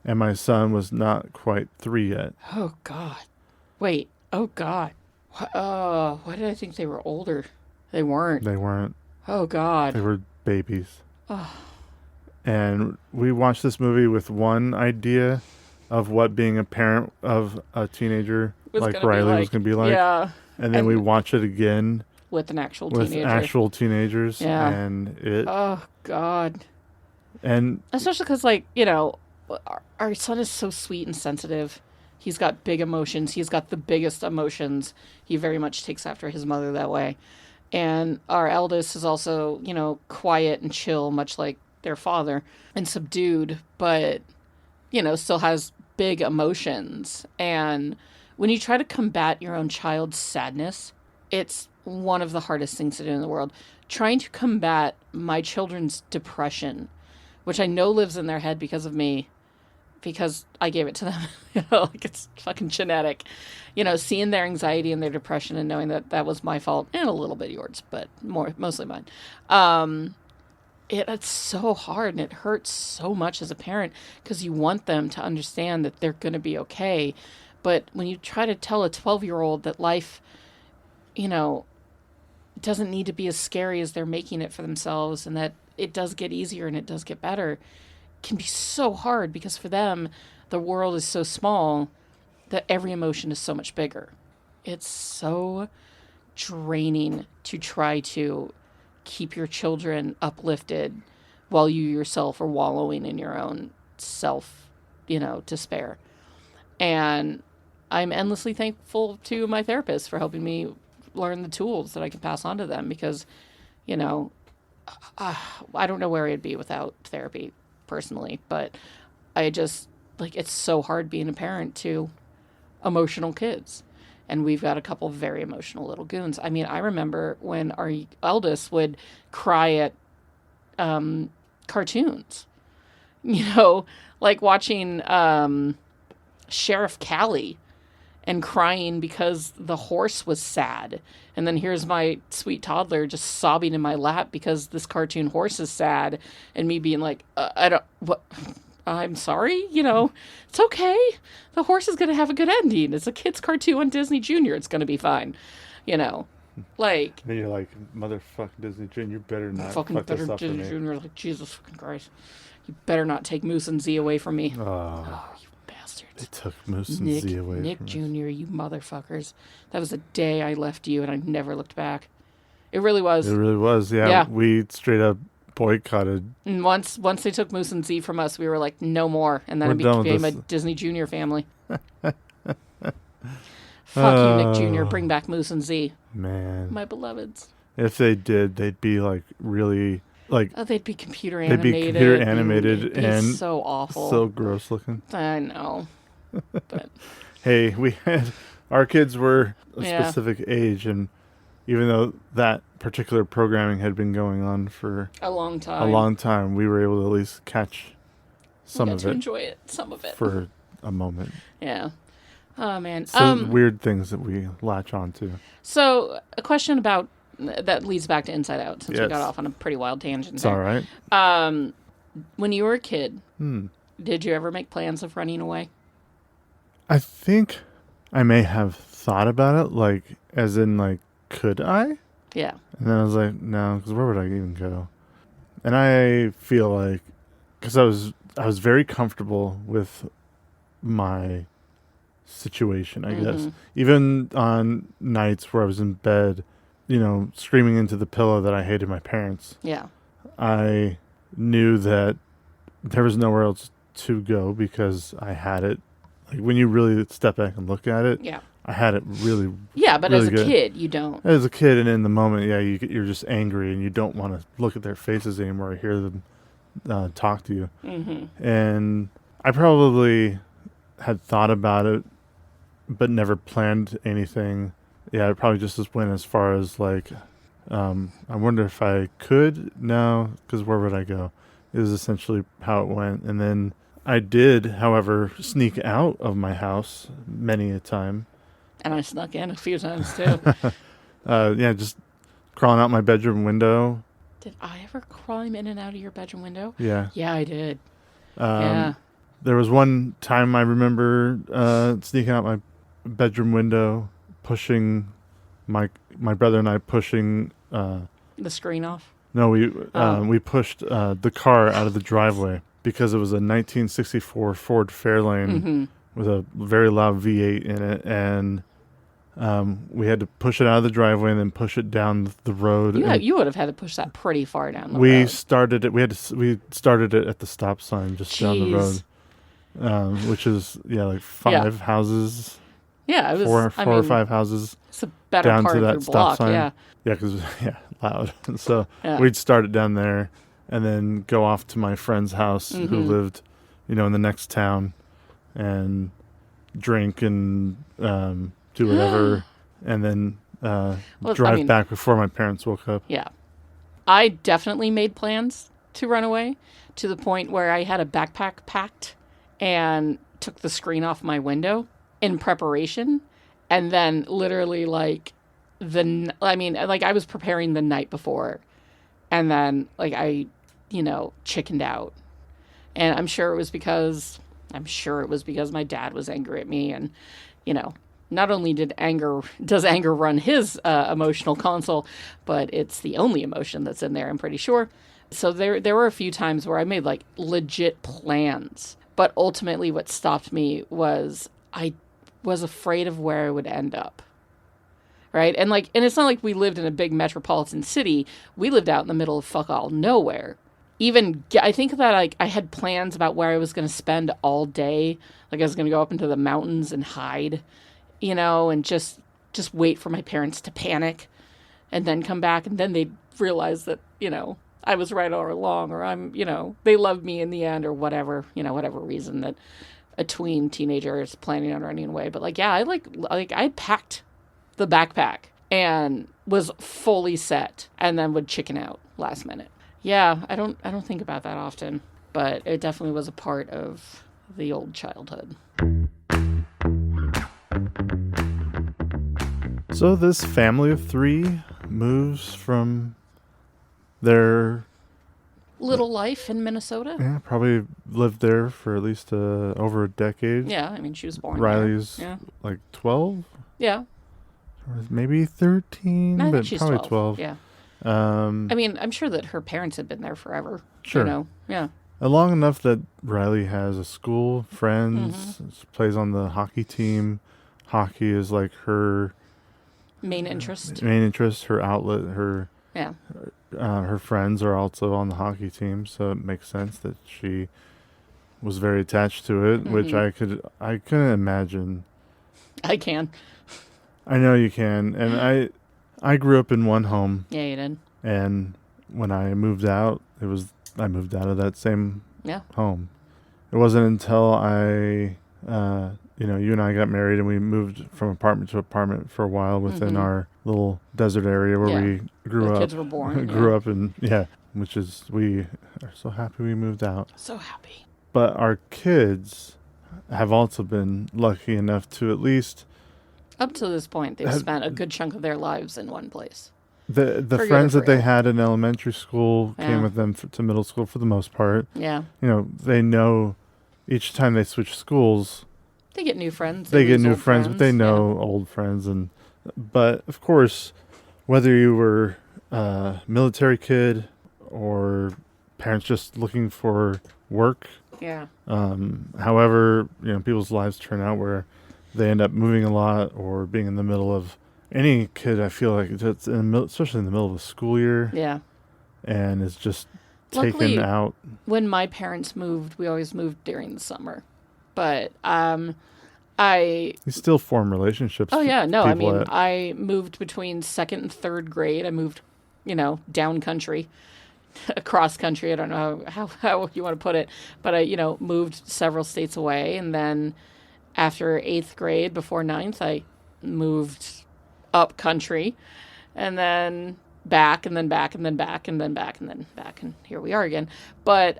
And my son was not quite 3 yet. Oh, God. Wait. Oh, God. Why did I think they were older? They weren't. They weren't. Oh, God. They were babies. Oh. And we watched this movie with one idea of what being a parent of a teenager like Riley was going to be like. Yeah. And then we watch it again. With an actual teenagers. Yeah. And it... Oh, God. And... Especially because, our son is so sweet and sensitive. He's got big emotions. He's got the biggest emotions. He very much takes after his mother that way. And our eldest is also, quiet and chill, much like their father, and subdued, but, still has big emotions. And when you try to combat your own child's sadness, it's one of the hardest things to do in the world. Trying to combat my children's depression, which I know lives in their head because of me, because I gave it to them. Like it's fucking genetic. Seeing their anxiety and their depression and knowing that that was my fault and a little bit yours, but mostly mine. It's so hard and it hurts so much as a parent because you want them to understand that they're going to be okay. But when you try to tell a 12-year-old that life, doesn't need to be as scary as they're making it for themselves and that it does get easier and it does get better, it can be so hard because for them, the world is so small that every emotion is so much bigger. It's so draining to try to keep your children uplifted while you yourself are wallowing in your own self, despair. And I'm endlessly thankful to my therapist for helping me learn the tools that I can pass on to them because, I don't know where I'd be without therapy personally, but I just, it's so hard being a parent to emotional kids. And we've got a couple of very emotional little goons. I mean, I remember when our eldest would cry at cartoons, like watching Sheriff Callie and crying because the horse was sad. And then here's my sweet toddler just sobbing in my lap because this cartoon horse is sad. And me being like, I'm sorry, it's okay. The horse is going to have a good ending. It's a kid's cartoon on Disney Junior. It's going to be fine, like. And you're like, motherfucking Disney Junior, you better not fucking fuck better this up for Disney me. Junior. Like, Jesus fucking Christ. You better not take Moose and Z away from me. Oh, You bastards. they took Moose and Z away Nick from us. Jr., you motherfuckers. That was the day I left you and I never looked back. It really was. It really was, yeah. Yeah. We straight up boycotted. And once they took Moose and Z from us, we were like, no more. And then We're it done with became a this. Disney Junior family. Fuck you, Nick Jr. Bring back Moose and Z. Man. My beloveds. If they did, they'd be like really like Oh, they'd be computer they'd animated. be computer animated It'd be and so awful. so gross looking. I know. But Hey, we had our kids were a Yeah. specific age, and even though that particular programming had been going on for a long time. a long time, we were able to at least catch some Got of to it enjoy it. Some of it. for a moment. Yeah. Oh, man. So weird things that we latch on to. So a question about that leads back to Inside Out, since we Yes. got off on a pretty wild tangent. It's there. all right. When you were a kid, did you ever make plans of running away? I think I may have thought about it, like, as in, like, could I? Yeah. And then I was like, no, because where would I even go? And I feel like, because I was very comfortable with my situation, I guess. Even on nights where I was in bed, screaming into the pillow that I hated my parents, Yeah. I knew that there was nowhere else to go because I had it. Like, when you really step back and look at it, Yeah. I had it really. Yeah, but really as a good. kid, you don't. As a kid and in the moment, yeah, you're just angry and you don't want to look at their faces anymore or hear them talk to you. Mm-hmm. And I probably had thought about it, but never planned anything. Yeah, I probably just went as far as like, I wonder if I could. No, because where would I go? It was essentially how it went. And then I did, however, sneak out of my house many a time. And I snuck in a few times, too. Just crawling out my bedroom window. Did I ever climb in and out of your bedroom window? Yeah. Yeah, I did. Yeah. There was one time I remember sneaking out my bedroom window, pushing my brother and I pushing. The screen off? No, we pushed the car out of the driveway because it was a 1964 Ford Fairlane with a very loud V8 in it, and we had to push it out of the driveway and then push it down the road. You would have had to push that pretty far down the We road. started it. We started it at the stop sign just down the road, which is like five houses. Yeah, it was four or five houses It's a better down part to of that your stop block. sign. Yeah. Yeah, because loud. So Yeah. we'd start it down there, and then go off to my friend's house who lived, in the next town, and drink and do whatever, and then drive back before my parents woke up. Yeah. I definitely made plans to run away to the point where I had a backpack packed and took the screen off my window in preparation. And then literally like I was preparing the night before, and then like I, chickened out. And I'm sure it was because my dad was angry at me. And, not only does anger run his emotional console, but it's the only emotion that's in there, I'm pretty sure. So there were a few times where I made like legit plans, but ultimately what stopped me was I was afraid of where I would end up. Right? And it's not like we lived in a big metropolitan city. We lived out in the middle of fuck all nowhere. I think that I had plans about where I was going to spend all day. Like I was going to go up into the mountains and hide, and just wait for my parents to panic and then come back. And then they'd realize that, I was right all along, or they loved me in the end, or whatever reason that a tween teenager is planning on running away. But I packed the backpack and was fully set, and then would chicken out last minute. Yeah, I don't think about that often, but it definitely was a part of the old childhood. So this family of 3 moves from their little life in Minnesota. Yeah, probably lived there for at least over a decade. Yeah, I mean, she was born Riley's there. Yeah. like 12? Yeah. Or maybe 13, I but think she's probably 12. Yeah. I mean, I'm sure that her parents had been there forever. Sure. Yeah. Long enough that Riley has a school, friends, plays on the hockey team. Hockey is like her main interest, her outlet, her friends are also on the hockey team, so it makes sense that she was very attached to it, which I couldn't imagine. I can. I know you can, and I grew up in one home. Yeah, you did. And when I moved out, I moved out of that same home. It wasn't until you and I got married and we moved from apartment to apartment for a while within our little desert area where we grew up. Kids were born. Grew up in, which is, we are so happy we moved out. So happy. But our kids have also been lucky enough to at least... Up to this point, they've spent a good chunk of their lives in one place. The friends that they had in elementary school came with them to middle school for the most part. Yeah. They know each time they switch schools... They get new friends. They get new friends, but they know old friends. But, of course, whether you were a military kid or parents just looking for work, however, people's lives turn out where they end up moving a lot or being in the middle of any kid, I feel like, it's especially in the middle of a school year. Yeah. And it's just taken out. When my parents moved, we always moved during the summer. But you still form relationships. Oh yeah, no, I mean, I moved between 2nd and 3rd grade. I moved, down country, across country. I don't know how you want to put it, but I, moved several states away, and then after 8th grade, before 9th, I moved up country, and then back, and then back, and then back, and then back, and then back, and here we are again. But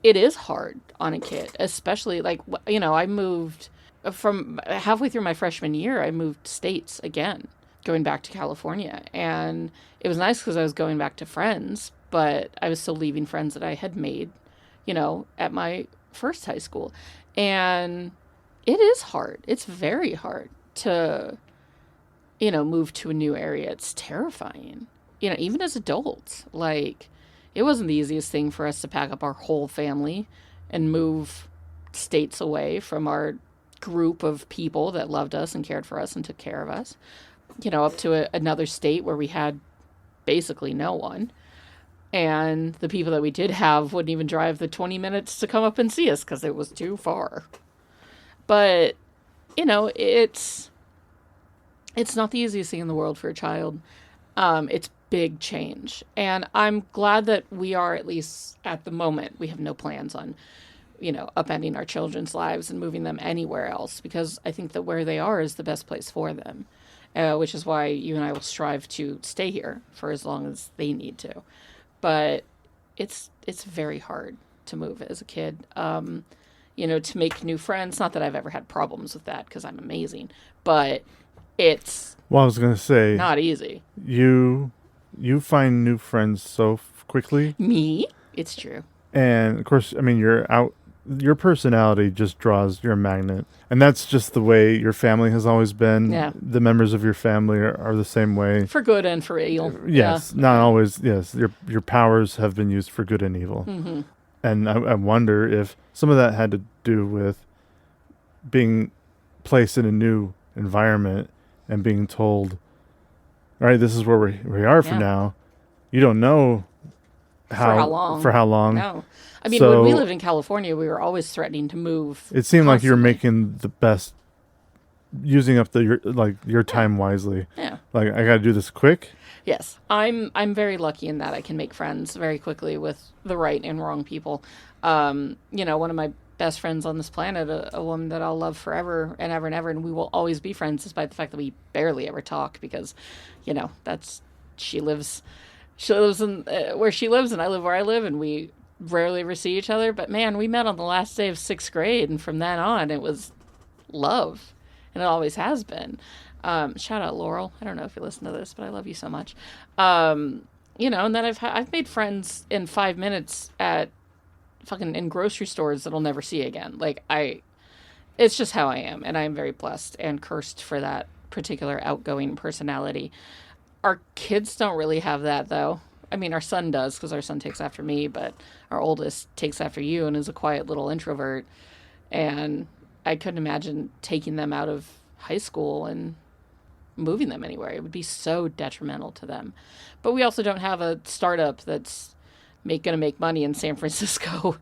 it is hard on a kid, especially I moved from halfway through my freshman year. I moved states again, going back to California, and it was nice because I was going back to friends, but I was still leaving friends that I had made, at my first high school. And it is hard. It's very hard to, move to a new area. It's terrifying, even as adults. It wasn't the easiest thing for us to pack up our whole family and move states away from our group of people that loved us and cared for us and took care of us, up to another state where we had basically no one. And the people that we did have wouldn't even drive the 20 minutes to come up and see us because it was too far. But, it's not the easiest thing in the world for a child. It's big change. And I'm glad that we are, at least at the moment, we have no plans on, upending our children's lives and moving them anywhere else, because I think that where they are is the best place for them, which is why you and I will strive to stay here for as long as they need to. But it's very hard. to move as a kid. To make new friends. Not that I've ever had problems with that because I'm amazing, but it's Well, I was going to say, not easy. You find new friends so quickly. Me? It's true. And of course, I mean, your personality just draws, you're a magnet. And that's just the way your family has always been. Yeah. The members of your family are the same way. For good and for evil. Yes, not always. Yes, your powers have been used for good and evil. Mm-hmm. And I wonder if some of that had to do with being placed in a new environment and being told, all right, this is where we are for now. You don't know for how long. No. I mean, when we lived in California, we were always threatening to move. It seemed like you were making the best, using up your time wisely. Yeah. Like, I got to do this quick. Yes. I'm very lucky in that I can make friends very quickly with the right and wrong people. One of my best friends on this planet, a woman that I'll love forever and ever and ever, and we will always be friends despite the fact that we barely ever talk because, she lives in where she lives and I live where I live, and we rarely ever see each other. But man, we met on the last day of 6th grade, and from then on it was love, and it always has been. Shout out Laurel. I don't know if you listen to this, but I love you so much. And then I've made friends in 5 minutes in grocery stores that I'll never see again. It's just how I am, and I am very blessed and cursed for that particular outgoing personality. Our kids don't really have that, though. I mean, our son does, because our son takes after me, but our oldest takes after you and is a quiet little introvert. And I couldn't imagine taking them out of high school and moving them anywhere. It would be so detrimental to them. But we also don't have a startup that's going to make money in San Francisco.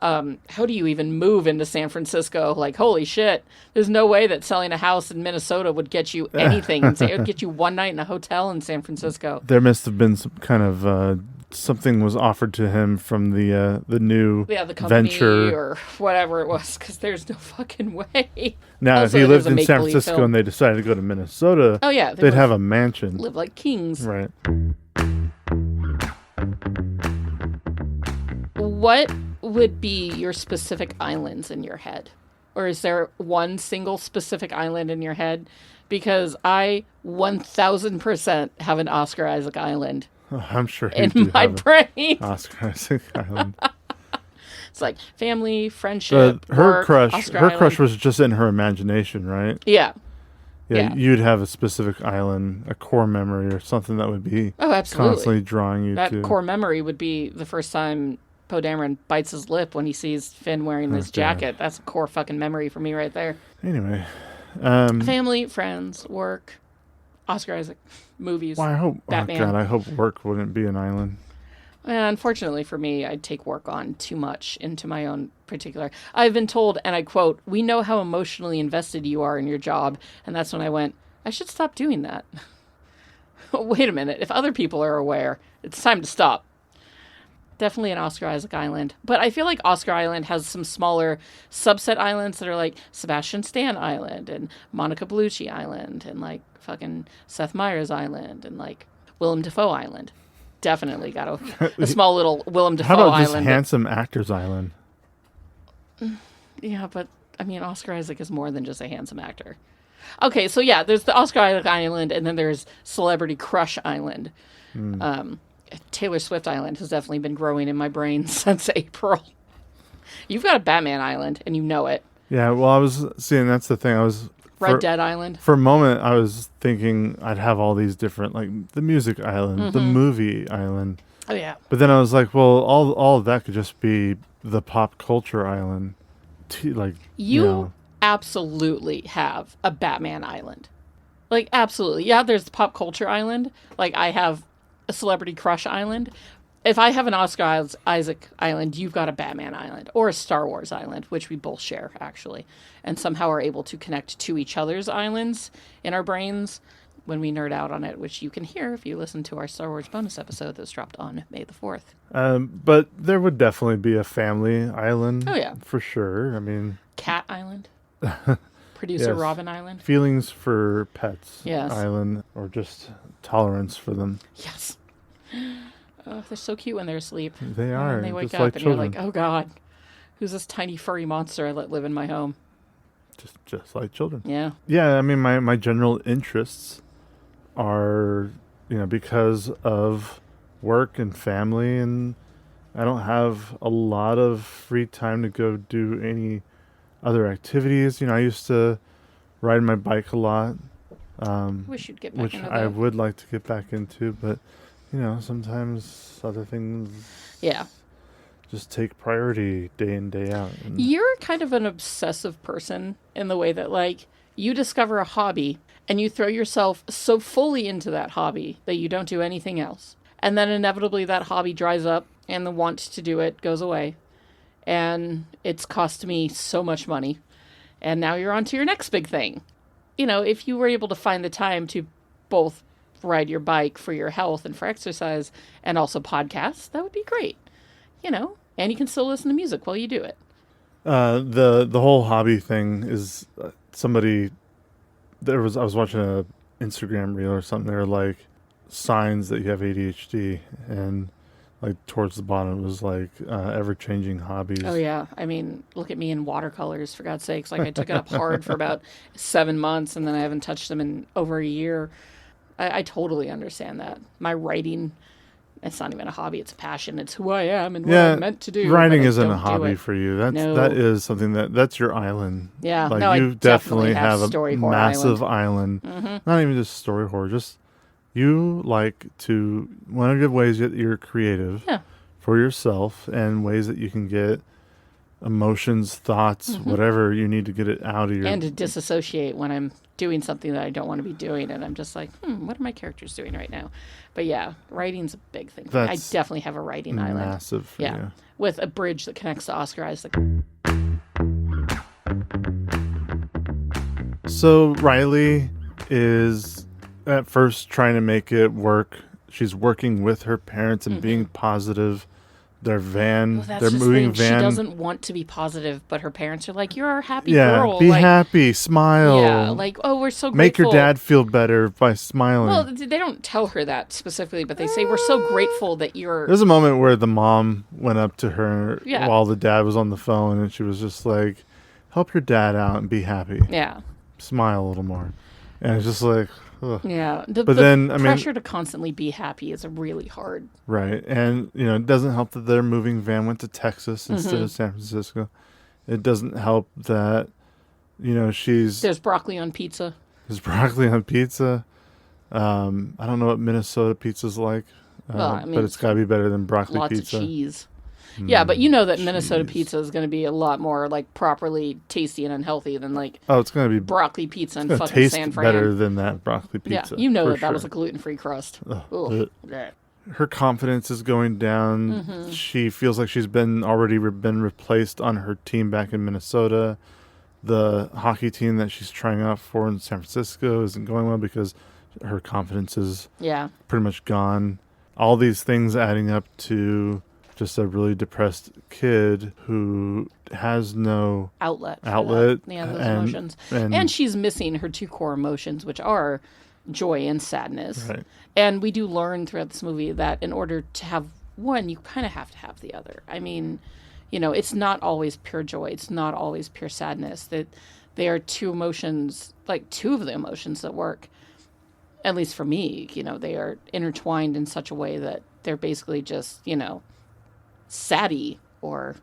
How do you even move into San Francisco? Like, holy shit. There's no way that selling a house in Minnesota would get you anything. It would get you one night in a hotel in San Francisco. There must have been some kind of something was offered to him from the new the company venture or whatever it was, because there's no fucking way. Now, Also, if he lived in San Francisco film. and they decided to go to Minnesota, they'd have a mansion. Live like kings. Right. What would be your specific islands in your head? Or is there one single specific island in your head? Because I 1000% have an Oscar Isaac Island. Oh, I'm sure in my brain. Oscar Isaac Island. It's like family, friendship, her work, crush was just in her imagination, right? Yeah. You'd have a specific island, a core memory, or something that would be constantly drawing you to. That core memory would be the first time Poe Dameron bites his lip when he sees Finn wearing this jacket. That's a core fucking memory for me right there. Anyway. Family, friends, work, Oscar Isaac, movies, Batman. I hope work wouldn't be an island. Unfortunately for me, I'd take work on too much into my own particular. I've been told, and I quote, "We know how emotionally invested you are in your job." And that's when I went, I should stop doing that. Wait a minute. If other people are aware, it's time to stop. Definitely an Oscar Isaac Island. But I feel like Oscar Island has some smaller subset islands that are like Sebastian Stan Island and Monica Bellucci Island and like fucking Seth Meyers Island and like Willem Dafoe Island. Definitely got a small little Willem Dafoe Island. How about just Handsome Actors Island? Yeah, but I mean, Oscar Isaac is more than just a handsome actor. Okay, so yeah, there's the Oscar Isaac Island, and then there's Celebrity Crush Island. Taylor Swift Island has definitely been growing in my brain since April. You've got a Batman Island, and you know it. Yeah, well, I was seeing, that's the thing. Red Dead Island. For a moment, I was thinking I'd have all these different, like the music island, the movie island. Oh, yeah. But then I was like, well, all of that could just be the pop culture island. You absolutely have a Batman Island. Like, absolutely. Yeah, there's the pop culture island. Like, I have a Celebrity Crush Island. If I have an Oscar Isaac Island, you've got a Batman Island or a Star Wars Island, which we both share, actually, and somehow are able to connect to each other's islands in our brains when we nerd out on it, which you can hear if you listen to our Star Wars bonus episode that's dropped on May the 4th. But there would definitely be a family island. Oh, yeah. For sure. I mean... Cat Island. Producer yes. Robin Island. Feelings for pets yes. island, or just tolerance for them. Yes. Oh, they're so cute when they're asleep. They are. And they wake just up like and children. you're like, oh God, who's this tiny furry monster I let live in my home? Just like children. Yeah. Yeah, I mean, my general interests are, because of work and family, and I don't have a lot of free time to go do any other activities. I used to ride my bike a lot. Wish you'd get back which into I that. would like to get back into, but sometimes other things Yeah. just take priority day in, day out. And You're kind of an obsessive person in the way that, like, you discover a hobby and you throw yourself so fully into that hobby that you don't do anything else. And then inevitably that hobby dries up and the want to do it goes away. And it's cost me so much money. And now you're on to your next big thing. If you were able to find the time to both ride your bike for your health and for exercise and also podcast, that would be great. And you can still listen to music while you do it. the whole hobby thing is somebody. I was watching a Instagram reel or something. They're like signs that you have ADHD, and like towards the bottom it was like ever changing hobbies. Oh yeah, I mean, look at me in watercolors, for God's sakes. Like, I took it up hard for about 7 months, and then I haven't touched them in over a year. I totally understand that. My writing, it's not even a hobby, it's a passion. It's who I am and what I'm meant to do. Writing but I isn't a don't do hobby it. for you. That No. is something that's your island. Yeah, like no, I you definitely have have a story horror massive island. Mm-hmm. Not even just story horror, just you like to one of the ways that you're creative. Yeah. For yourself, and ways that you can get emotions, thoughts, whatever you need to get it out of your... And to disassociate when I'm doing something that I don't want to be doing, and I'm just like, what are my characters doing right now? But yeah, writing's a big thing for me. I That's definitely have a writing island. massive for Yeah, you. with a bridge that connects to Oscar Isaac. So Riley is at first trying to make it work. She's working with her parents and being positive. Their van, Well, that's their just the moving thing. van. She doesn't want to be positive, but her parents are like, "You're our happy yeah, girl. be like, happy, smile. Yeah, like, oh, we're so Make grateful. your dad feel better by smiling. Well, they don't tell her that specifically, but they say we're so grateful that you're. There's a moment where the mom went up to her Yeah. while the dad was on the phone, and she was just like, "Help your dad out and be happy. Yeah, Smile a little more." And it's just like, ugh. yeah. But the then, I mean- pressure to constantly be happy is really hard. Right. And, it doesn't help that their moving van went to Texas instead of San Francisco. It doesn't help that, there's There's broccoli on pizza. broccoli on pizza. I don't know what Minnesota pizza's like, Well, I mean, but it's got to be better than broccoli Lots pizza. of cheese. Yeah, but you know that Minnesota cheese. pizza is going to be a lot more like properly tasty and unhealthy than like Oh, it's going to be broccoli pizza in gonna fucking taste San Fran. better than that broccoli pizza. Yeah, you know for that that was sure. a gluten-free crust. Ugh. Ugh. Yeah. Her confidence is going down. Mm-hmm. She feels like she's been replaced on her team back in Minnesota. The hockey team that she's trying out for in San Francisco isn't going well because her confidence is Yeah. pretty much gone. All these things adding up to just a really depressed kid who has no Outlet. for outlet. that. Yeah, those and, emotions. And, And she's missing her two core emotions, which are joy and sadness. right. And we do learn throughout this movie that in order to have one, you kind of have to have the other. I mean, it's not always pure joy. It's not always pure sadness. That they are two emotions, like two of the emotions that work. At least for me, they are intertwined in such a way that they're basically just, saddy or,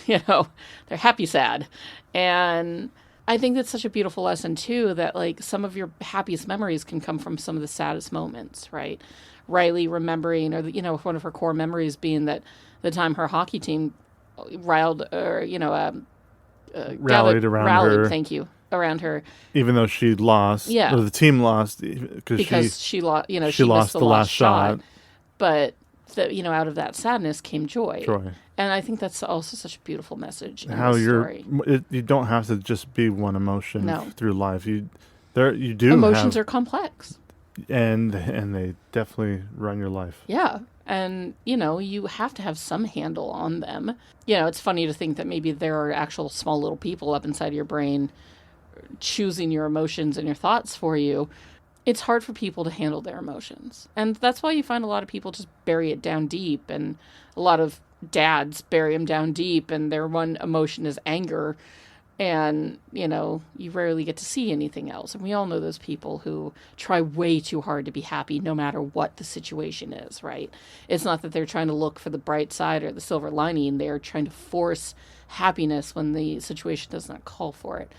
they're happy sad. And I think that's such a beautiful lesson too, that like some of your happiest memories can come from some of the saddest moments, right? Riley remembering, or one of her core memories being that the time her hockey team rallied around her. Thank you, around her, Even though she lost, Yeah. or the team lost because she lost. She lost missed the last shot. But out of that sadness came joy. Joy. And I think that's also such a beautiful message in How this you story. don't have to just be one emotion No. through life. You do Emotions have, are complex. and they definitely run your life. Yeah. And, you have to have some handle on them. It's funny to think that maybe there are actual small little people up inside your brain choosing your emotions and your thoughts for you. it's hard for people to handle their emotions. And that's why you find a lot of people just bury it down deep, and a lot of dads bury them down deep, and their one emotion is anger. And, you rarely get to see anything else. And we all know those people who try way too hard to be happy no matter what the situation is, right? It's not that they're trying to look for the bright side or the silver lining. They're trying to force happiness when the situation does not call for it.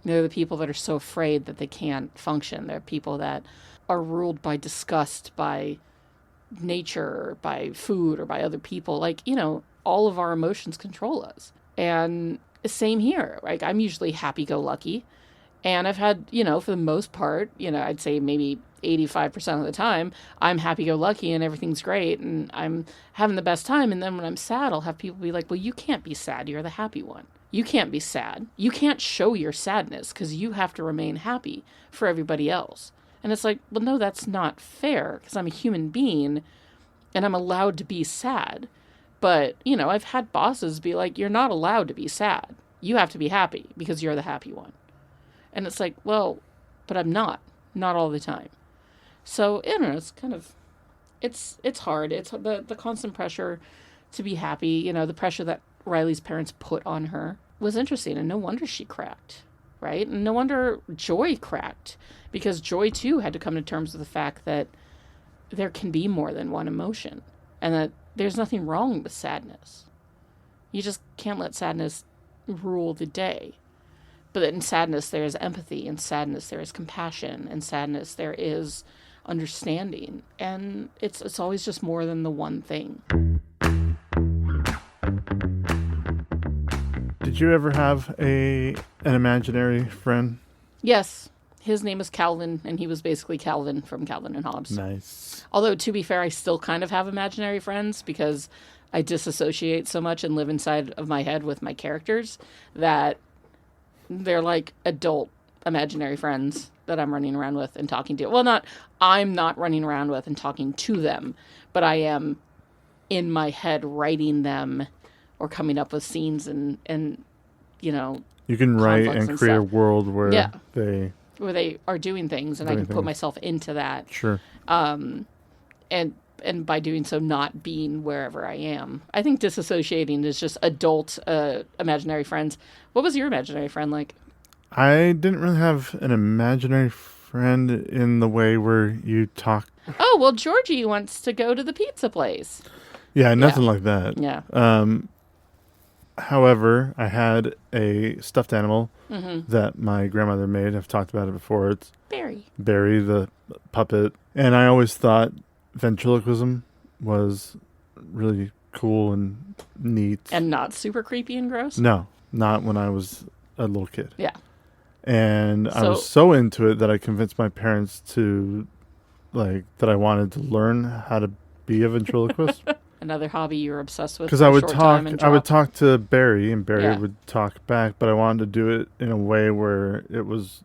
They're the people that are so afraid that they can't function. They're people that are ruled by disgust, by nature, or by food, or by other people. Like, all of our emotions control us. And same here. Like, I'm usually happy-go-lucky. And I've had, for the most part, I'd say maybe 85% of the time, I'm happy-go-lucky and everything's great and I'm having the best time. And then when I'm sad, I'll have people be like, well, you can't be sad. You're the happy one. You can't be sad. You can't show your sadness because you have to remain happy for everybody else. And it's like, well, no, that's not fair because I'm a human being and I'm allowed to be sad. But, I've had bosses be like, you're not allowed to be sad. You have to be happy because you're the happy one. And it's like, well, but I'm not all the time. So, it's kind of, it's hard. It's the constant pressure to be happy, the pressure that Riley's parents put on her was interesting. And no wonder she cracked, right? And no wonder Joy cracked, because Joy too had to come to terms with the fact that there can be more than one emotion and that there's nothing wrong with sadness. You just can't let sadness rule the day. But in sadness, there is empathy. In sadness, there is compassion. In sadness, there is understanding. And it's always just more than the one thing. Did you ever have an imaginary friend? Yes. His name is Calvin, and he was basically Calvin from Calvin and Hobbes. Nice. Although, to be fair, I still kind of have imaginary friends because I disassociate so much and live inside of my head with my characters that they're like adult imaginary friends that I'm running around with and talking to. Well, I'm not running around with and talking to them, but I am in my head writing them or coming up with scenes and You can write and create a world where they are doing things, and I can put myself into that. Sure. And by doing so, not being wherever I am. I think disassociating is just adult imaginary friends. What was your imaginary friend like? I didn't really have an imaginary friend in the way where you talk. Oh, well, Georgie wants to go to the pizza place. Yeah, nothing like that. Yeah. However, I had a stuffed animal that my grandmother made. I've talked about it before. It's Barry, the puppet. And I always thought ventriloquism was really cool and neat. And not super creepy and gross? No, not when I was a little kid. Yeah. And I was so into it that I convinced my parents that I wanted to learn how to be a ventriloquist. Another hobby you were obsessed with. Because I would talk to Barry, and Barry would talk back, but I wanted to do it in a way where it was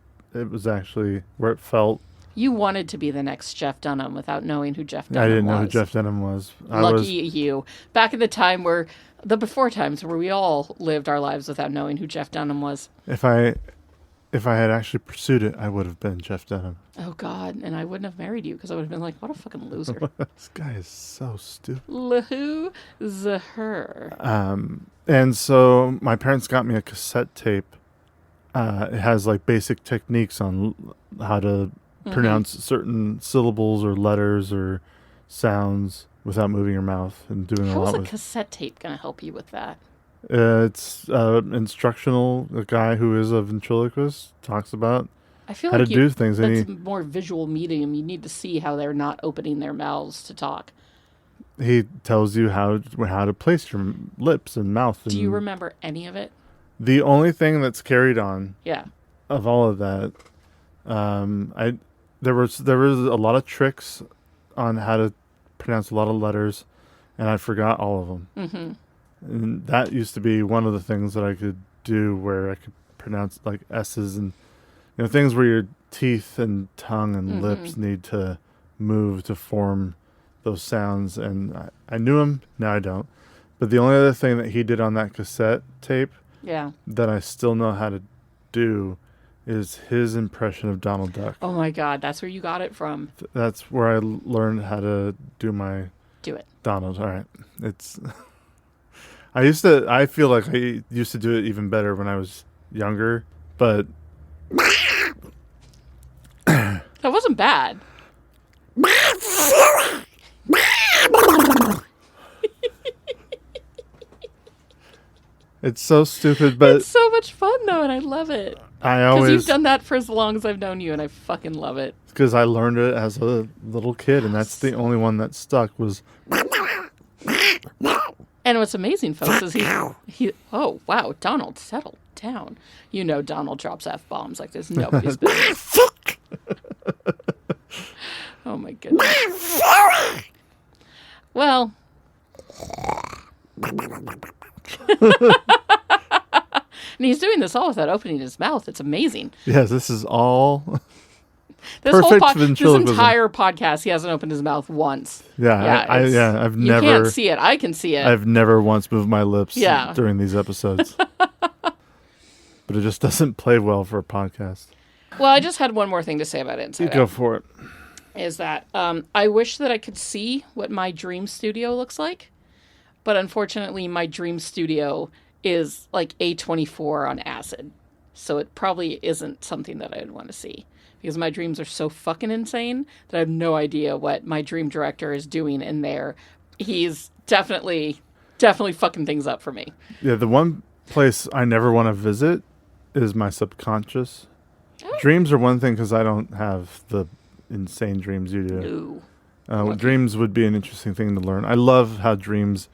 actually where it felt. You wanted to be the next Jeff Dunham without knowing who Jeff Dunham was. I didn't know who Jeff Dunham was. Lucky you. Back in the before times where we all lived our lives without knowing who Jeff Dunham was. If I had actually pursued it, I would have been Jeff Dunham. Oh, God. And I wouldn't have married you because I would have been like, what a fucking loser. This guy is so stupid. Loser. And so my parents got me a cassette tape. It has like basic techniques on how to pronounce certain syllables or letters or sounds without moving your mouth and doing a lot. How is a cassette tape going to help you with that? It's instructional. A guy who is a ventriloquist talks about how to do things. That's more visual medium. You need to see how they're not opening their mouths to talk. He tells you how to place your lips and mouth. Do you remember any of it? The only thing that's carried on, of all of that, there was a lot of tricks on how to pronounce a lot of letters, and I forgot all of them. Mm-hmm. And that used to be one of the things that I could do, where I could pronounce like S's and things where your teeth and tongue and lips need to move to form those sounds. And I knew him. Now I don't. But the only other thing that he did on that cassette tape that I still know how to do is his impression of Donald Duck. Oh my God, that's where you got it from. That's where I learned how to do my Do it. Donald. All right. It's I feel like I used to do it even better when I was younger, but That wasn't bad. it's so stupid, but It's so much fun though, and I love it. I Because always you've done that for as long as I've known you, and I fucking love it. because I learned it as a little kid, and that's the only one that stuck was. And what's amazing, folks, is he. Oh wow, Donald, settle down. You know Donald drops F-bombs like there's nobody's business. Oh my goodness. Well. And he's doing this all without opening his mouth. It's amazing. Yes, this is all. This Perfect whole this ventriloquism. entire podcast, he hasn't opened his mouth once. I've You never. can't see it. I can see it. I've never once moved my lips Yeah. during these episodes. But it just doesn't play well for a podcast. Well, I just had one more thing to say about Inside You Out. go for it. Is that I wish that I could see what my dream studio looks like, but unfortunately my dream studio is like A24 on acid, so it probably isn't something that I'd want to see, because my dreams are so fucking insane that I have no idea what my dream director is doing in there. He's definitely fucking things up for me. Yeah, the one place I never want to visit is my subconscious. Oh. Dreams are one thing because I don't have the insane dreams you do. Ooh. Dreams would be an interesting thing to learn. I love how dreams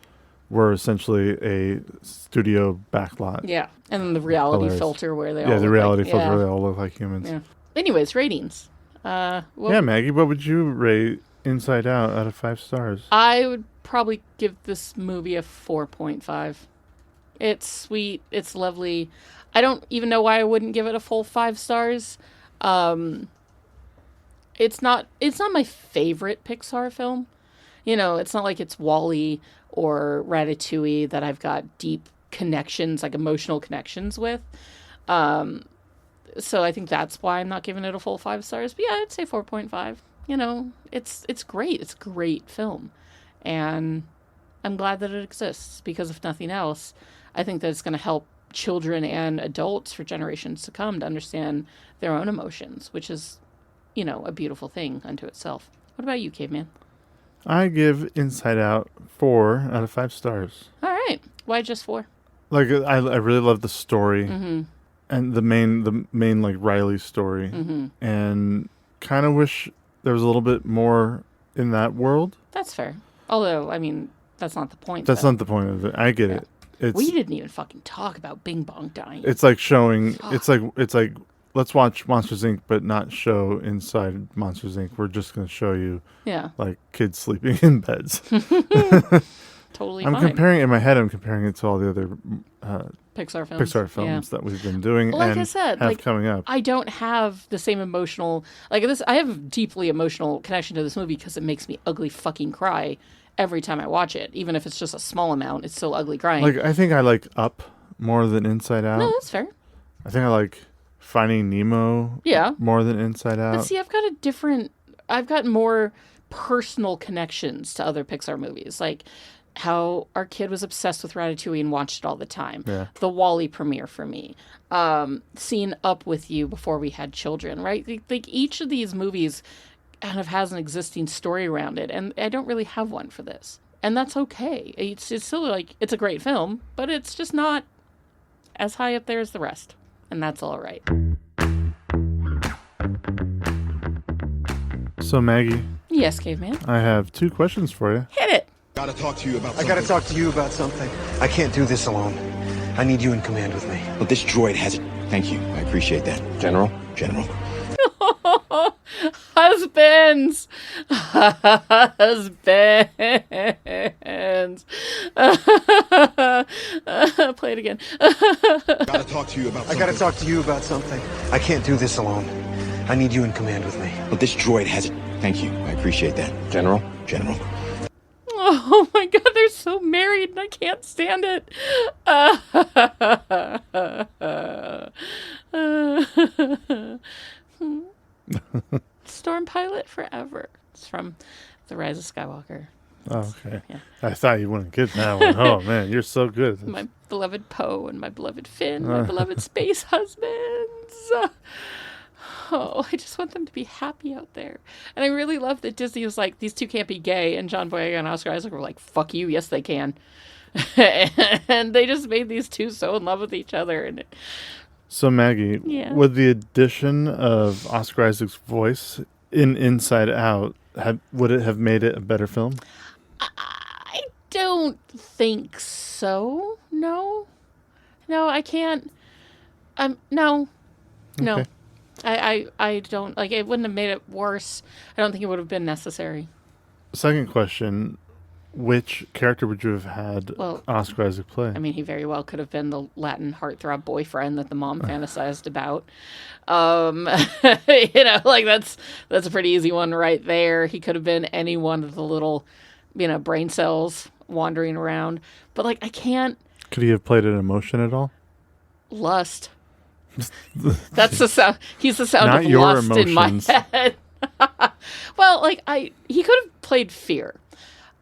were essentially a studio backlot. Yeah, and then the reality Hilarious. filter where they all Yeah, the look reality like, filter yeah. where they all look like humans. Yeah. Anyways, ratings. Yeah, Maggie, what would you rate Inside Out of 5 stars? I would probably give this movie a 4.5. It's sweet. It's lovely. I don't even know why I wouldn't give it a full 5 stars. It's not my favorite Pixar film. You know, it's not like it's WALL-E or Ratatouille that I've got deep connections, like emotional connections with. So I think that's why I'm not giving it a full 5 stars. But yeah, I'd say 4.5. You know, it's great. It's a great film. And I'm glad that it exists, because if nothing else, I think that it's going to help children and adults for generations to come to understand their own emotions, which is, you know, a beautiful thing unto itself. What about you, Caveman? I give Inside Out 4 out of 5 stars. All right. Why just 4? Like, I really love the story. Mm-hmm. And the main like Riley story. Mm-hmm. And kind of wish there was a little bit more in that world. That's fair. Although, I mean, that's not the point. That's though. not the point of it. I get it. It's We didn't even fucking talk about Bing Bong dying. it's like showing it's like let's watch Monsters Inc. but not show inside Monsters Inc. We're just gonna show you Yeah. like kids sleeping in beds. Totally I'm fine. comparing in my head. I'm comparing it to all the other Pixar films. Pixar films that we've been doing Like and I said, have like, coming up. I don't have the same emotional, like this. I have a deeply emotional connection to this movie because it makes me ugly fucking cry every time I watch it. Even if it's just a small amount, it's still ugly crying. Like I think I like Up more than Inside Out. No, that's fair. I think I like Finding Nemo. Yeah. More than Inside Out. But see, I've got more personal connections to other Pixar movies. Like how our kid was obsessed with Ratatouille and watched it all the time. Yeah. The WALL-E premiere for me. Seeing Up with you before we had children, right? Like each of these movies kind of has an existing story around it. And I don't really have one for this. And that's okay. It's still like, it's a great film, but it's just not as high up there as the rest. And that's all right. So Maggie, Yes, Caveman. I have 2 questions for you. Hit it. I gotta talk to you about something. I can't do this alone. I need you in command with me. Well, this droid has it. Thank you. I appreciate that. General? General. Husbands. Play it again. I gotta talk to you about something. I can't do this alone. I need you in command with me. Well, this droid has it. Thank you. I appreciate that. General? General. Oh my God, they're so married and I can't stand it. Storm Pilot Forever. It's from The Rise of Skywalker. Oh, okay. Yeah. I thought you wouldn't get that one. Oh, man, you're so good. My beloved Poe and my beloved Finn, my beloved space husbands. Oh, I just want them to be happy out there. And I really love that Disney was like, these two can't be gay. And John Boyega and Oscar Isaac were like, fuck you. Yes, they can. And they just made these two so in love with each other. And So, Maggie, with the addition of Oscar Isaac's voice in Inside Out, would it have made it a better film? I don't think so. No, I can't. No. Okay. I don't like it. Wouldn't have made it worse. I don't think it would have been necessary. Second question: which character would you have had Oscar Isaac play? I mean, he very well could have been the Latin heartthrob boyfriend that the mom fantasized about. Like that's a pretty easy one right there. He could have been any one of the little, brain cells wandering around. But like, I can't. Could he have played an emotion at all? Lust. That's the sound. He's the sound Not of your lust emotions. in my head. Well, he could have played fear.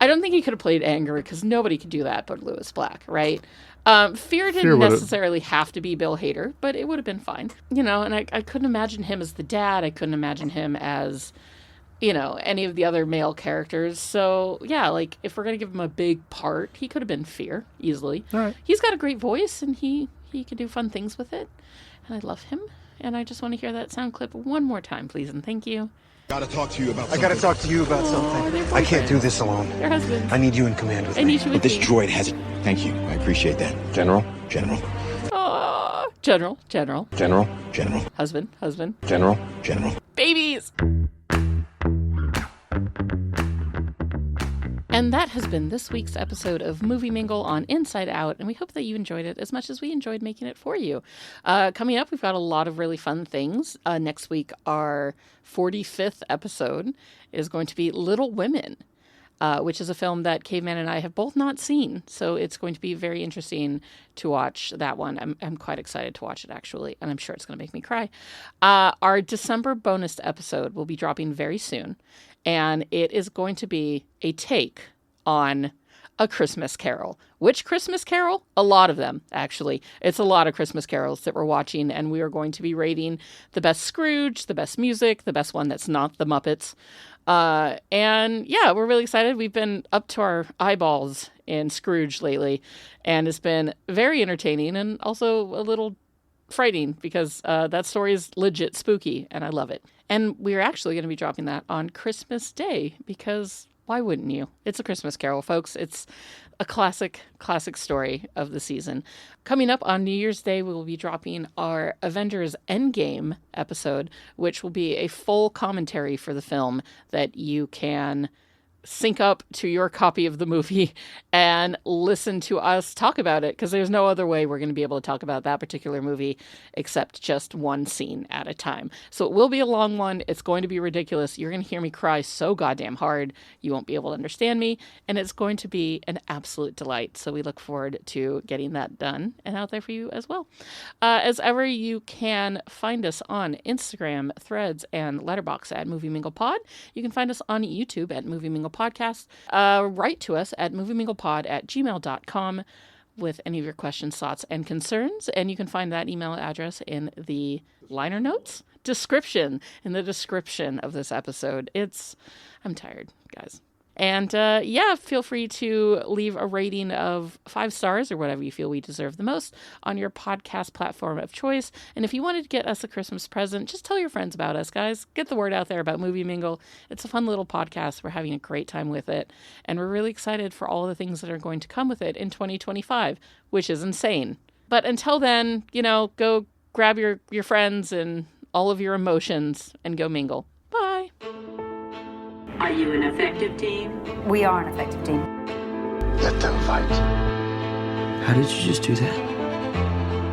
I don't think he could have played anger because nobody could do that but Lewis Black, right? Fear didn't necessarily have to be Bill Hader, but it would have been fine. And I couldn't imagine him as the dad. I couldn't imagine him as, any of the other male characters. So, yeah, like, if we're going to give him a big part, he could have been Fear, easily. All right. He's got a great voice, and he can do fun things with it. And I love him. And I just want to hear that sound clip one more time, please, and thank you. I gotta talk to you about something. I can't do this alone. They're husbands. I need you in command with I me. need you with This me. droid has it. Thank you. I appreciate that. General. Aw. General. Husband. General. Babies. And that has been this week's episode of Movie Mingle on Inside Out, and we hope that you enjoyed it as much as we enjoyed making it for you. Coming up, we've got a lot of really fun things. Next week, our 45th episode is going to be Little Women, which is a film that Caveman and I have both not seen, so it's going to be very interesting to watch that one. I'm quite excited to watch it, actually, and I'm sure it's going to make me cry. Our December bonus episode will be dropping very soon, and it is going to be a take on A Christmas Carol. Which Christmas Carol? A lot of them, actually. It's a lot of Christmas carols that we're watching, and we are going to be rating the best Scrooge, the best music, the best one that's not the Muppets. And yeah, we're really excited. We've been up to our eyeballs in Scrooge lately, and it's been very entertaining and also a little frightening because that story is legit spooky, and I love it. And we're actually going to be dropping that on Christmas Day because why wouldn't you? It's A Christmas Carol, folks. It's a classic story of the season. Coming up on New Year's Day, we will be dropping our Avengers Endgame episode, which will be a full commentary for the film that you can sync up to your copy of the movie and listen to us talk about it, because there's no other way we're going to be able to talk about that particular movie except just one scene at a time. So it will be a long one. It's going to be ridiculous. You're going to hear me cry so goddamn hard. You won't be able to understand me, and it's going to be an absolute delight. So we look forward to getting that done and out there for you as well. As ever, you can find us on Instagram, Threads, and Letterboxd at MovieMinglePod. You can find us on YouTube at MovieMinglePodcast. Write to us at movieminglepod@gmail.com with any of your questions, thoughts, and concerns. And you can find that email address in the liner notes description, in the description of this episode. I'm tired, guys. And feel free to leave a rating of 5 stars or whatever you feel we deserve the most on your podcast platform of choice. And if you wanted to get us a Christmas present, just tell your friends about us, guys. Get the word out there about Movie Mingle. It's a fun little podcast. We're having a great time with it. And we're really excited for all the things that are going to come with it in 2025, which is insane. But until then, go grab your friends and all of your emotions and go mingle. Bye. Are you an effective team? We are an effective team. Let them fight. How did you just do that?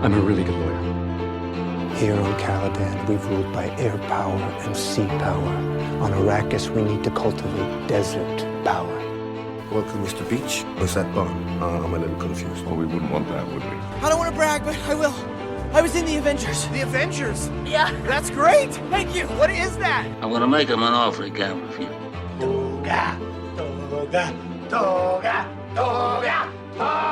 I'm a really good lawyer. Here on Caladan, we've ruled by air power and sea power. On Arrakis, we need to cultivate desert power. Welcome, Mr. Beach. What's that Bond? I'm a little confused. Well, we wouldn't want that, would we? I don't want to brag, but I will. I was in the Avengers. The Avengers? Yeah. That's great. Thank you. What is that? I'm gonna make him an offer he can't refuse. Toga, toga, toga, toga, toga.